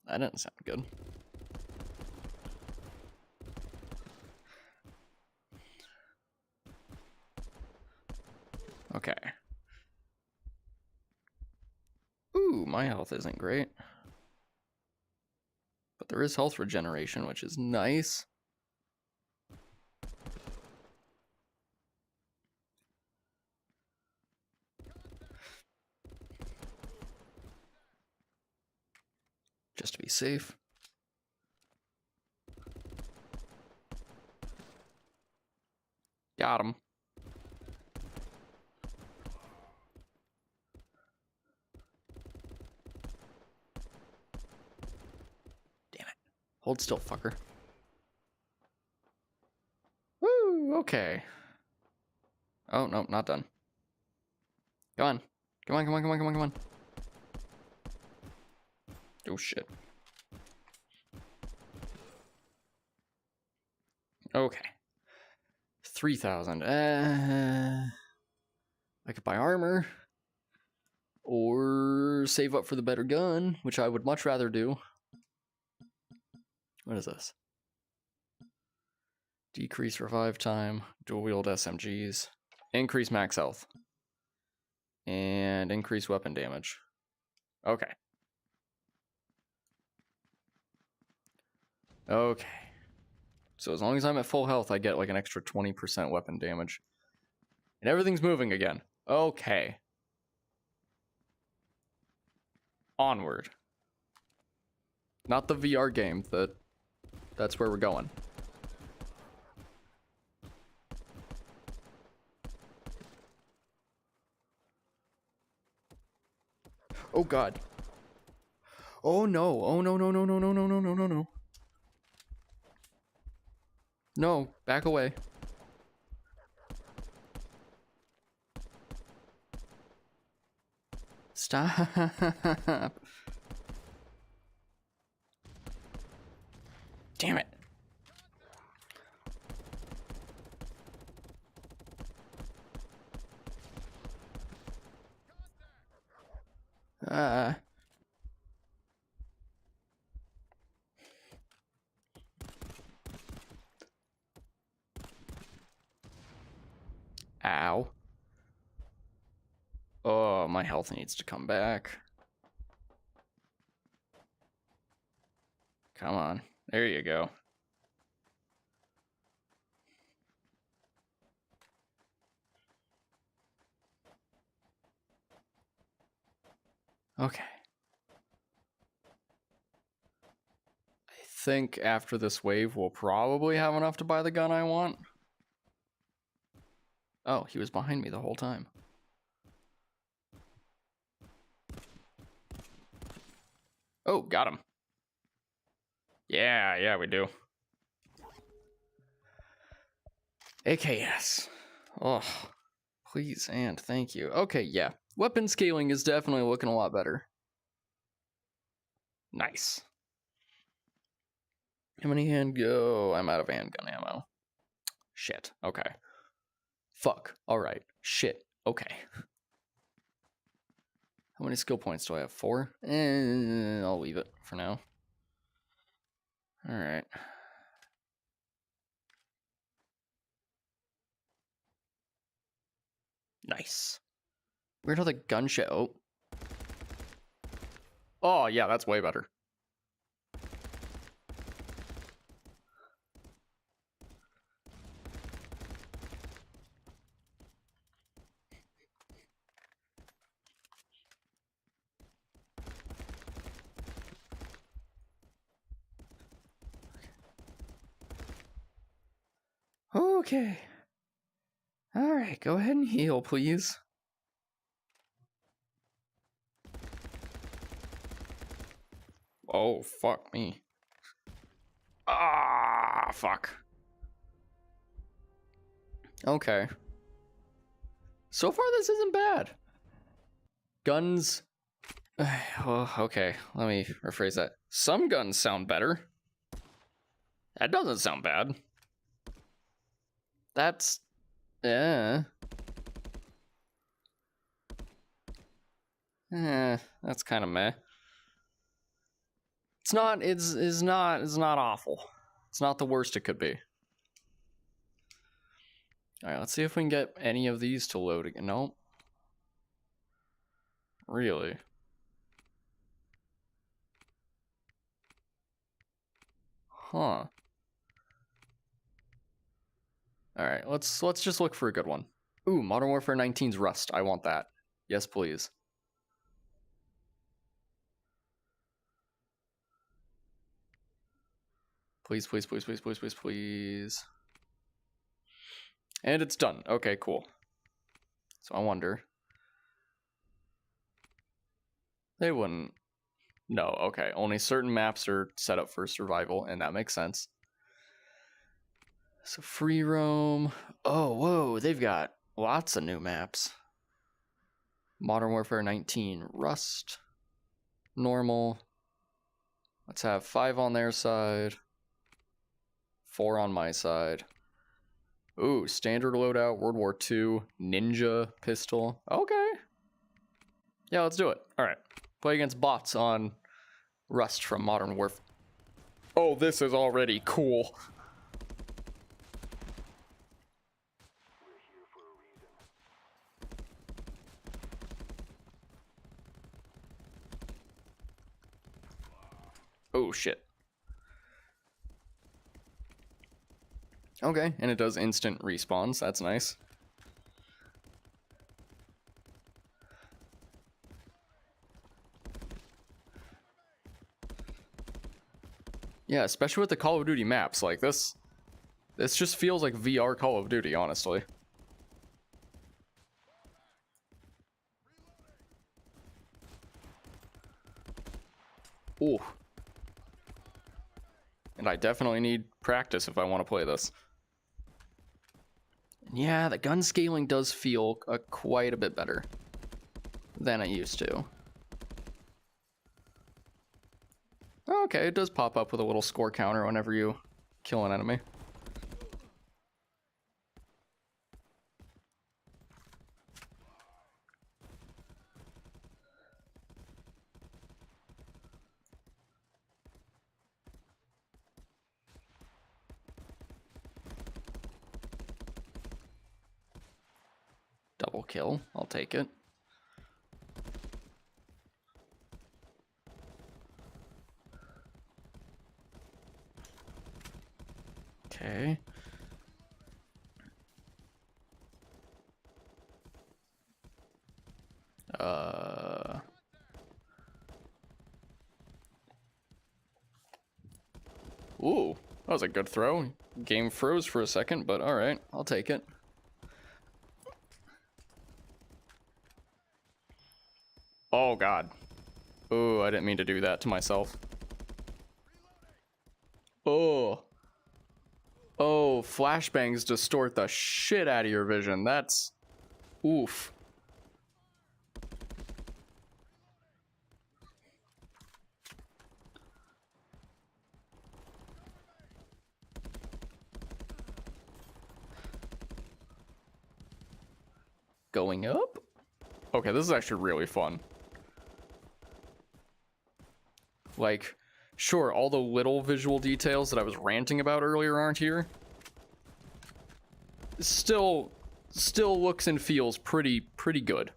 That didn't sound good. Okay. Ooh, my health isn't great. But there is health regeneration, which is nice. Just to be safe. Got him. Damn it. Hold still, fucker. Woo, okay. Oh, no, not done. Come on. Come on, come on, come on, come on, come on. Oh, shit. Okay. 3,000. I could buy armor. Or save up for the better gun, which I would much rather do. What is this? Decrease revive time, dual wield SMGs, increase max health, and increase weapon damage. Okay. Okay. So as long as I'm at full health, I get like an extra 20% weapon damage. And everything's moving again. Okay. Onward. Not the VR game, that's where we're going. Oh god. Oh no. Oh no no no no no no no no no no. No, back away. Stop. Damn it. Ow. Oh, my health needs to come back. Come on. There you go. Okay. I think after this wave, we'll probably have enough to buy the gun I want. Oh, he was behind me the whole time. Oh, got him. Yeah, we do. AKS. Oh, please and thank you. Okay, yeah. Weapon scaling is definitely looking a lot better. Nice. How many handgun? I'm out of handgun ammo. Shit. Okay. Fuck. Alright. Shit. Okay. How many skill points do I have? 4? I'll leave it for now. Alright. Nice. Where do the gunshot? Oh, yeah, that's way better. Okay. Alright, go ahead and heal, please. Oh, fuck me. Ah, fuck. Okay. So far, this isn't bad. Guns. Well, okay, let me rephrase that. Some guns sound better. That doesn't sound bad. That's. That's kind of meh. It's not awful. It's not the worst it could be. Alright, let's see if we can get any of these to load again. Nope. Really? Huh. Alright, let's just look for a good one. Ooh, Modern Warfare 19's Rust. I want that. Yes, please. Please, please, please, please, please, please, please. And it's done. Okay, cool. So I wonder. They wouldn't. No, okay. Only certain maps are set up for survival, and that makes sense. So free roam. Oh, whoa, they've got lots of new maps. Modern Warfare 19, Rust, normal. Let's have 5 on their side, 4 on my side. Ooh, standard loadout, World War II, ninja pistol. Okay. Yeah, let's do it. All right. Play against bots on Rust from Modern Warfare. Oh, this is already cool. Oh, shit. Okay, and it does instant respawns. That's nice. Yeah, especially with the Call of Duty maps. Like, this just feels like VR Call of Duty, honestly. Ooh. And I definitely need practice if I want to play this. Yeah, the gun scaling does feel quite a bit better than it used to. Okay, it does pop up with a little score counter whenever you kill an enemy. Double kill, I'll take it. Okay. Ooh, that was a good throw. Game froze for a second, but alright, I'll take it. Oh god. Ooh, I didn't mean to do that to myself. Oh. Oh, flashbangs distort the shit out of your vision. That's... oof. Going up? Okay, this is actually really fun. Like, sure, all the little visual details that I was ranting about earlier aren't here. Still looks and feels pretty good.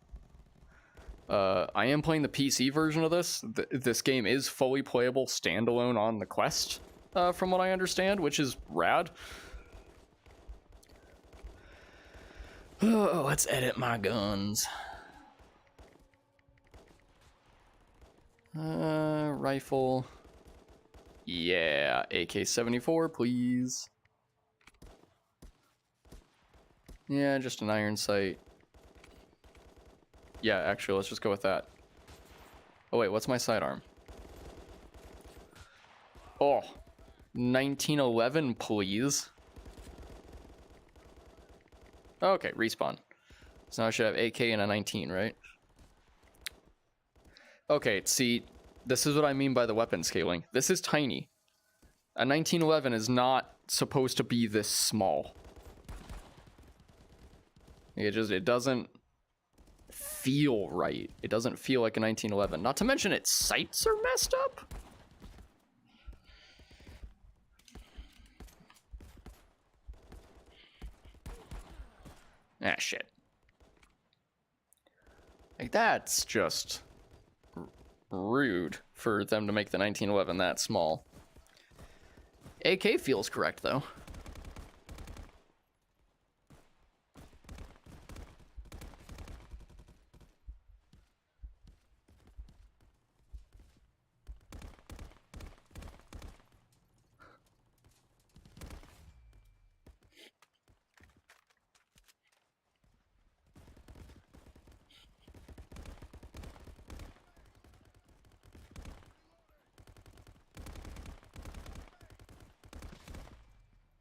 I am playing the PC version of this. This game is fully playable standalone on the Quest, from what I understand, which is rad. Oh, let's edit my guns. Rifle. Yeah, AK-74, please. Yeah, just an iron sight. Yeah, actually, let's just go with that. Oh wait, what's my sidearm? Oh, 1911, please. Okay, respawn. So now I should have AK and a 19, right? Okay, see, this is what I mean by the weapon scaling. This is tiny. A 1911 is not supposed to be this small. It doesn't feel right. It doesn't feel like a 1911. Not to mention its sights are messed up. Ah, shit. Like, that's just rude for them to make the 1911 that small. AK feels correct, though.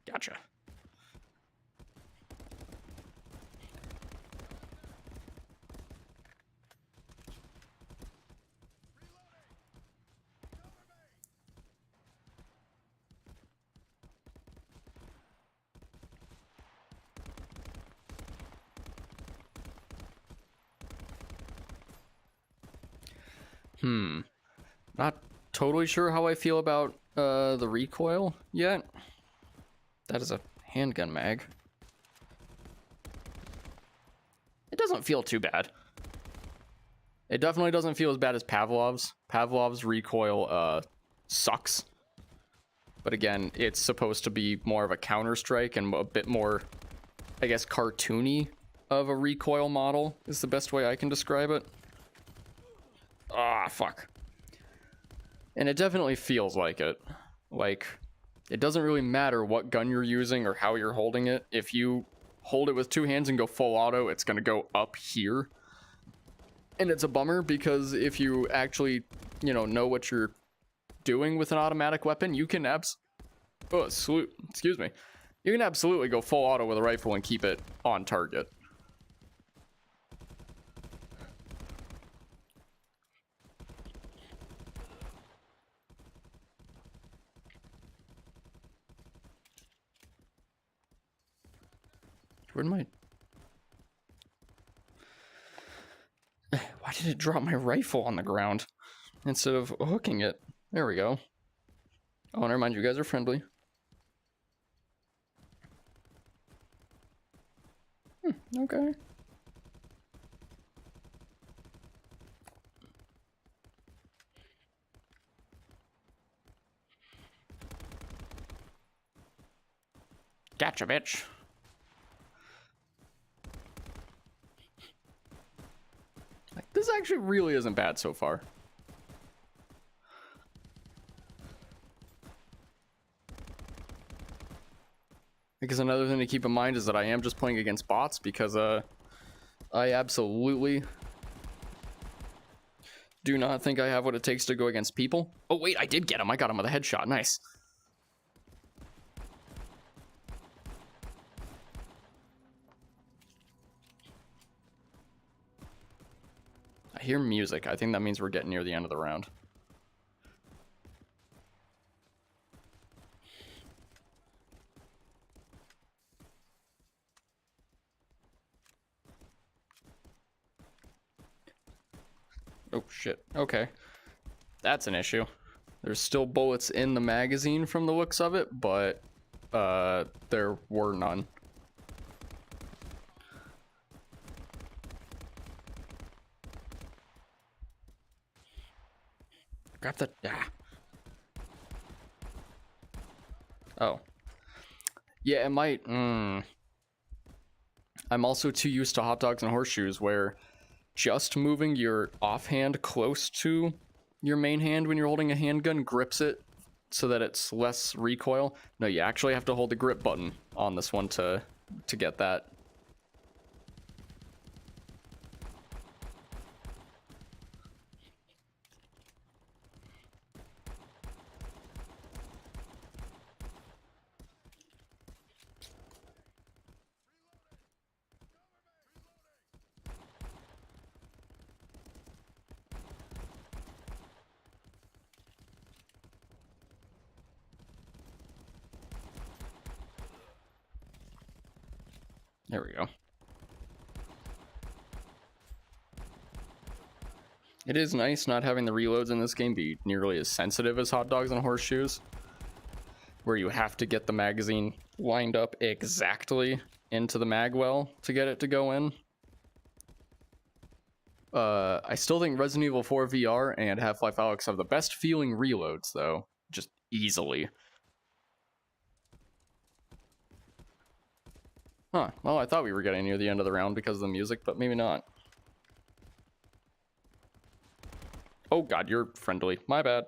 Gotcha. Not totally sure how I feel about the recoil yet. That is a handgun mag. It doesn't feel too bad. It definitely doesn't feel as bad as Pavlov's. Pavlov's recoil sucks. But again, it's supposed to be more of a Counter-Strike and a bit more, I guess, cartoony of a recoil model is the best way I can describe it. Ah, fuck. And it definitely feels like it. Like, it doesn't really matter what gun you're using or how you're holding it. If you hold it with two hands and go full auto, it's going to go up here. And it's a bummer because if you actually, know what you're doing with an automatic weapon, you can You can absolutely go full auto with a rifle and keep it on target. Where'd my... Why did it drop my rifle on the ground instead of hooking it? There we go. Oh, never mind, you guys are friendly. Okay. Gotcha, bitch. Like, this actually really isn't bad so far. Because another thing to keep in mind is that I am just playing against bots because I absolutely do not think I have what it takes to go against people. Oh wait, I did get him. I got him with a headshot. Nice. I hear music. I think that means we're getting near the end of the round. Oh shit. Okay. That's an issue. There's still bullets in the magazine from the looks of it, but there were none. Grab the... Ah. Oh. Yeah, it might... I'm also too used to hot dogs and horseshoes where just moving your offhand close to your main hand when you're holding a handgun grips it so that it's less recoil. No, you actually have to hold the grip button on this one to get that. There we go. It is nice not having the reloads in this game be nearly as sensitive as hot dogs and horseshoes, where you have to get the magazine lined up exactly into the mag well to get it to go in. I still think Resident Evil 4 VR and Half-Life Alyx have the best feeling reloads, though. Just easily. Huh, well, I thought we were getting near the end of the round because of the music, but maybe not. Oh god, you're friendly. My bad.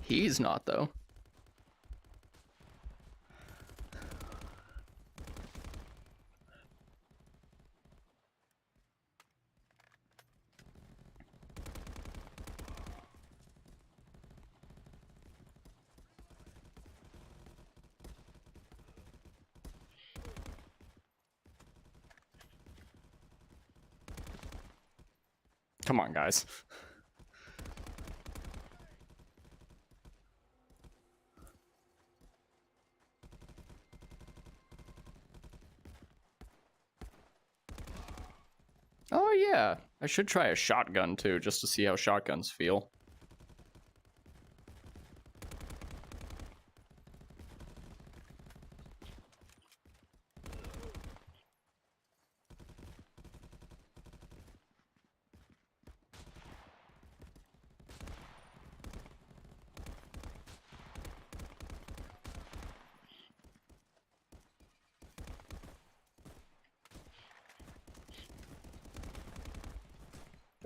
He's not, though. Come on, guys. Oh yeah, I should try a shotgun too, just to see how shotguns feel.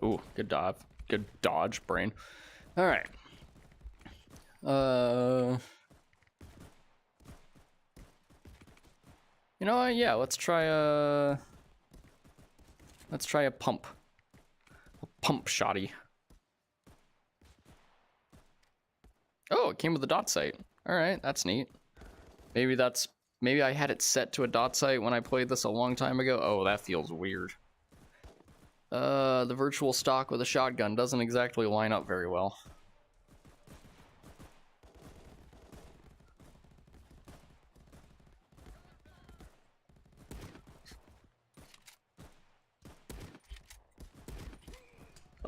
Ooh, good dodge. Good dodge, brain. All right. You know what? Yeah, let's try a pump. A pump shotty. Oh, it came with a dot sight. All right, that's neat. Maybe I had it set to a dot sight when I played this a long time ago. Oh, that feels weird. The virtual stock with a shotgun doesn't exactly line up very well.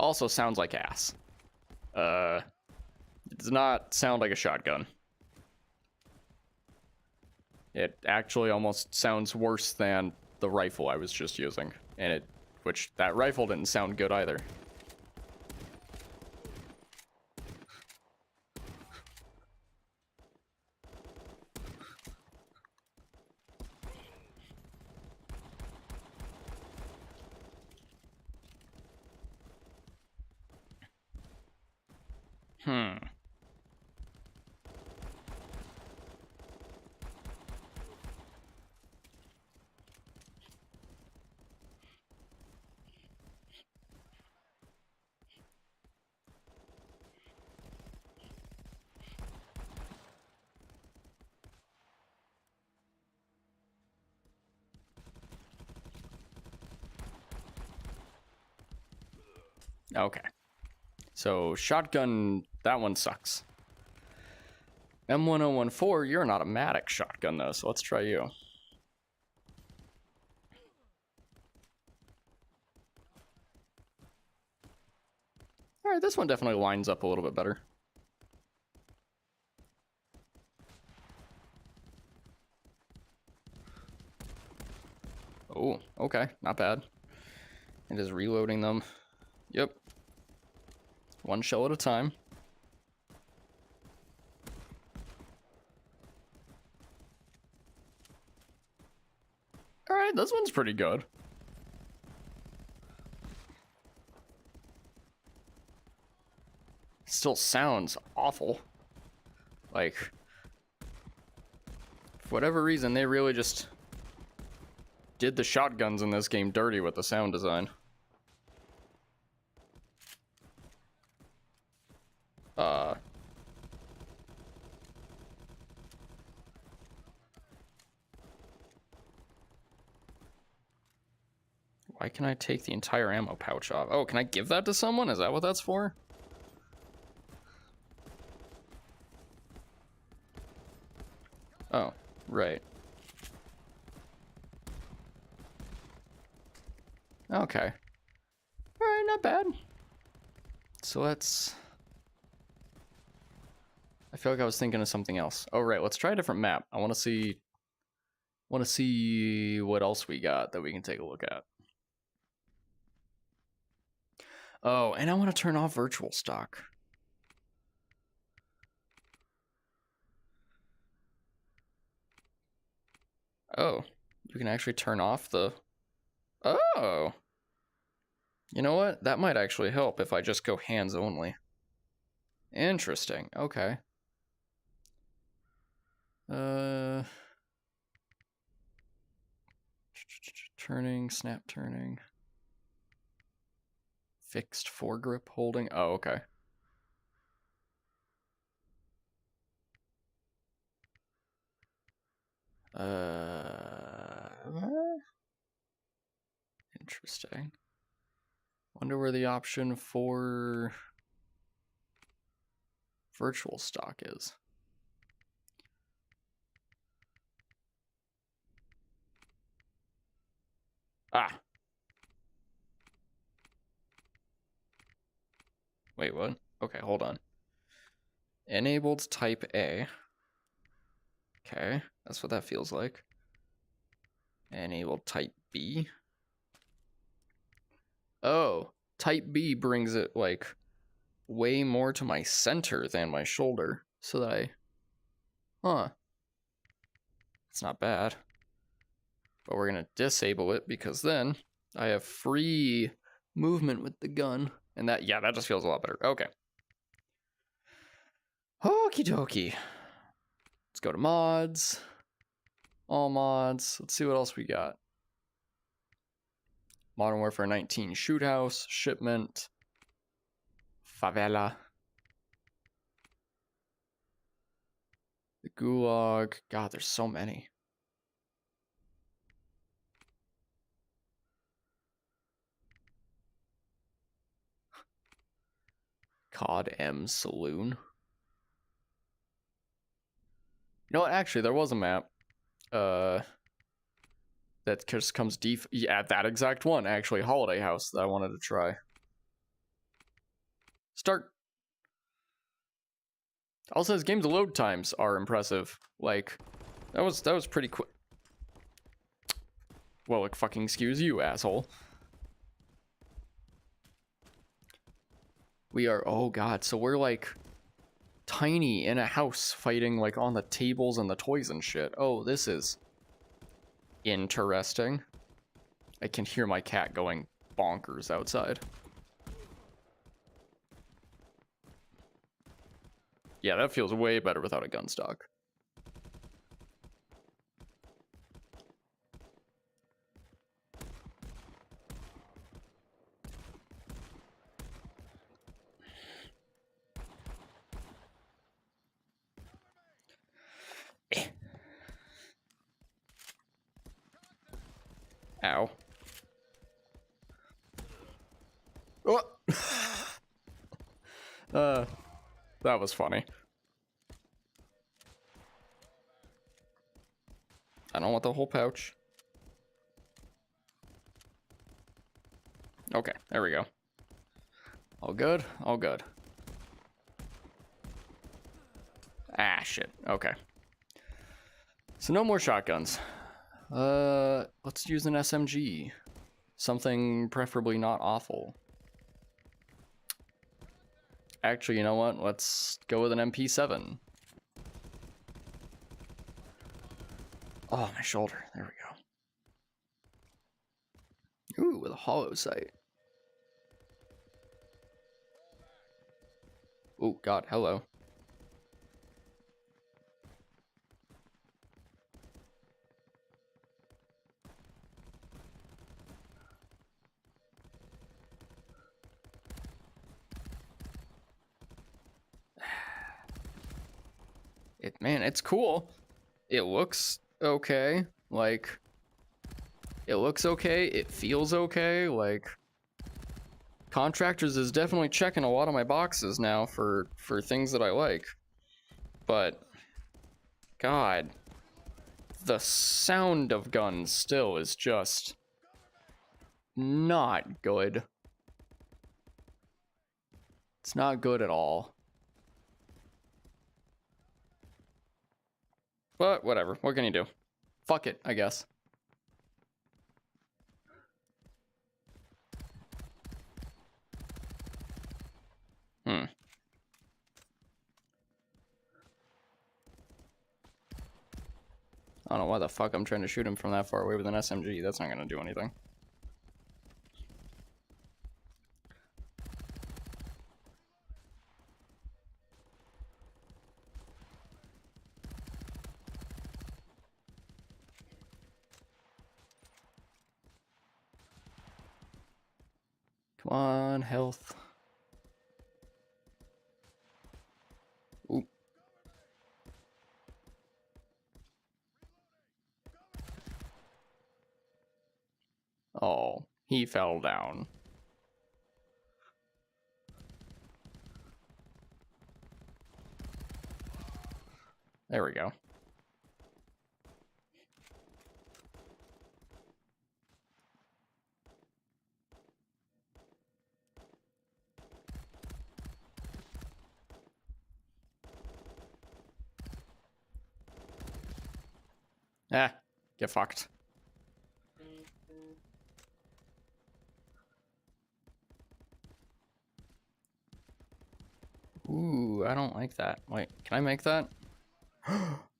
Also sounds like ass. It does not sound like a shotgun. It actually almost sounds worse than the rifle I was just using. And which that rifle didn't sound good either. Okay. So, shotgun, that one sucks. M1014, you're an automatic shotgun though, so let's try you. Alright, this one definitely lines up a little bit better. Oh, okay, not bad. And just reloading them. Yep. One shell at a time. Alright, this one's pretty good. Still sounds awful. Like, for whatever reason, they really just did the shotguns in this game dirty with the sound design. Why can I take the entire ammo pouch off? Oh, can I give that to someone? Is that what that's for? Oh, right. Okay. Alright, not bad. So let's... I feel like I was thinking of something else. Oh, right, let's try a different map. I want to see what else we got that we can take a look at. Oh, and I want to turn off virtual stock. Oh, you can actually turn off the... Oh! You know what? That might actually help if I just go hands only. Interesting. Okay. Turning, snap turning. Fixed foregrip holding. Oh, okay. Interesting. Wonder where the option for virtual stock is. Ah. Wait, what? Okay, hold on. Enabled type A. Okay, that's what that feels like. Enabled type B. Oh, type B brings it like way more to my center than my shoulder, so that I... Huh. It's not bad. But we're gonna disable it because then I have free movement with the gun. And that, yeah, that just feels a lot better. Okay. Okie dokie. Let's go to mods. All mods. Let's see what else we got. Modern Warfare 19 Shoot House, Shipment, Favela, the Gulag. God, there's so many. COD M Saloon. You know what? Actually, there was a map. That just comes at that exact one, actually, Holiday House, that I wanted to try. Start. Also, his game's load times are impressive. Like, that was pretty quick. Well, like, fucking excuse you, asshole. We are, oh god, so we're like tiny in a house fighting like on the tables and the toys and shit. Oh, this is interesting. I can hear my cat going bonkers outside. Yeah, that feels way better without a gun stock. Ow. Oh. That was funny. I don't want the whole pouch. Okay, there we go. All good, all good. Ah, shit. Okay. So no more shotguns. Let's use an SMG. Something preferably not awful. Actually, you know what? Let's go with an MP7. Oh, my shoulder. There we go. Ooh, with a hollow sight. Oh, God, hello. Man, it's cool. It looks okay. Like, it looks okay. It feels okay. Like, Contractors is definitely checking a lot of my boxes now for things that I like. But, God, the sound of guns still is just not good. It's not good at all. But whatever, what can you do? Fuck it, I guess. I don't know why the fuck I'm trying to shoot him from that far away with an SMG. That's not gonna do anything. Come on, health. Ooh. Oh, he fell down. There we go. Ah, get fucked. Ooh, I don't like that. Wait, can I make that?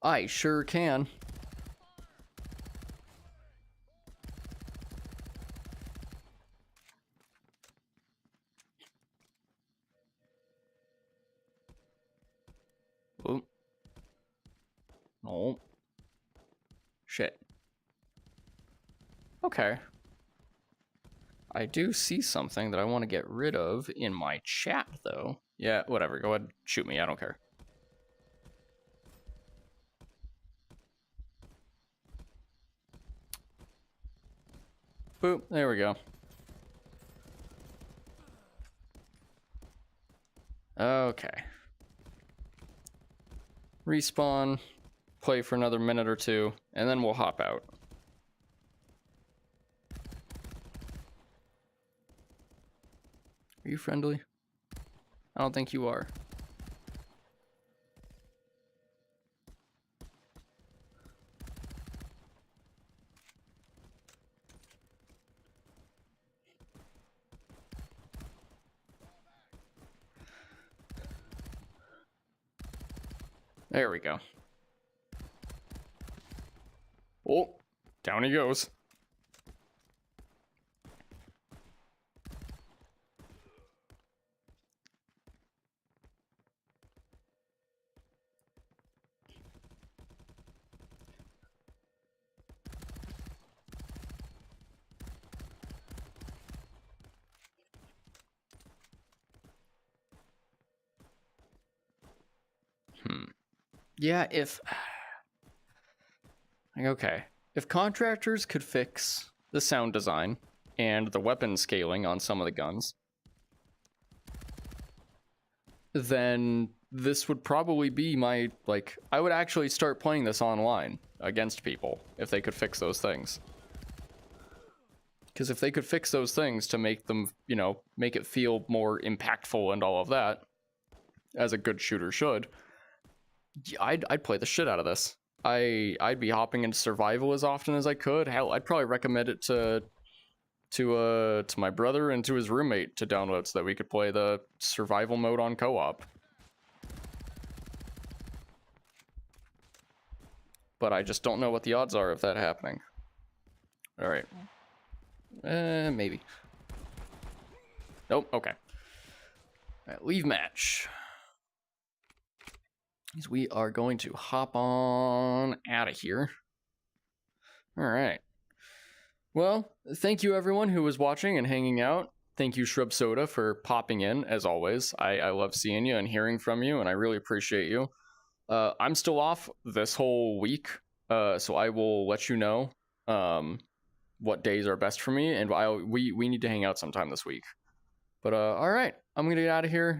I sure can. Ooh. No. Shit. Okay. I do see something that I want to get rid of in my chat, though. Yeah, whatever. Go ahead. Shoot me. I don't care. Boop. There we go. Okay. Respawn. Play for another minute or two, and then we'll hop out. Are you friendly? I don't think you are. There we go. Oh, down he goes. Yeah, if... Okay. If contractors could fix the sound design and the weapon scaling on some of the guns, then this would probably be my, like, I would actually start playing this online against people if they could fix those things. Because if they could fix those things to make them, you know, make it feel more impactful and all of that, as a good shooter should, I'd play the shit out of this. I'd be hopping into survival as often as I could. Hell, I'd probably recommend it to my brother and to his roommate to download so that we could play the survival mode on co-op. But I just don't know what the odds are of that happening. All right. Maybe. Nope. Okay. All right, leave match. We are going to hop on out of here. All right. Well, thank you everyone who was watching and hanging out. Thank you, Shrub Soda, for popping in, as always. I love seeing you and hearing from you, and I really appreciate you. I'm still off this whole week, so I will let you know what days are best for me, and we need to hang out sometime this week. But all right, I'm going to get out of here.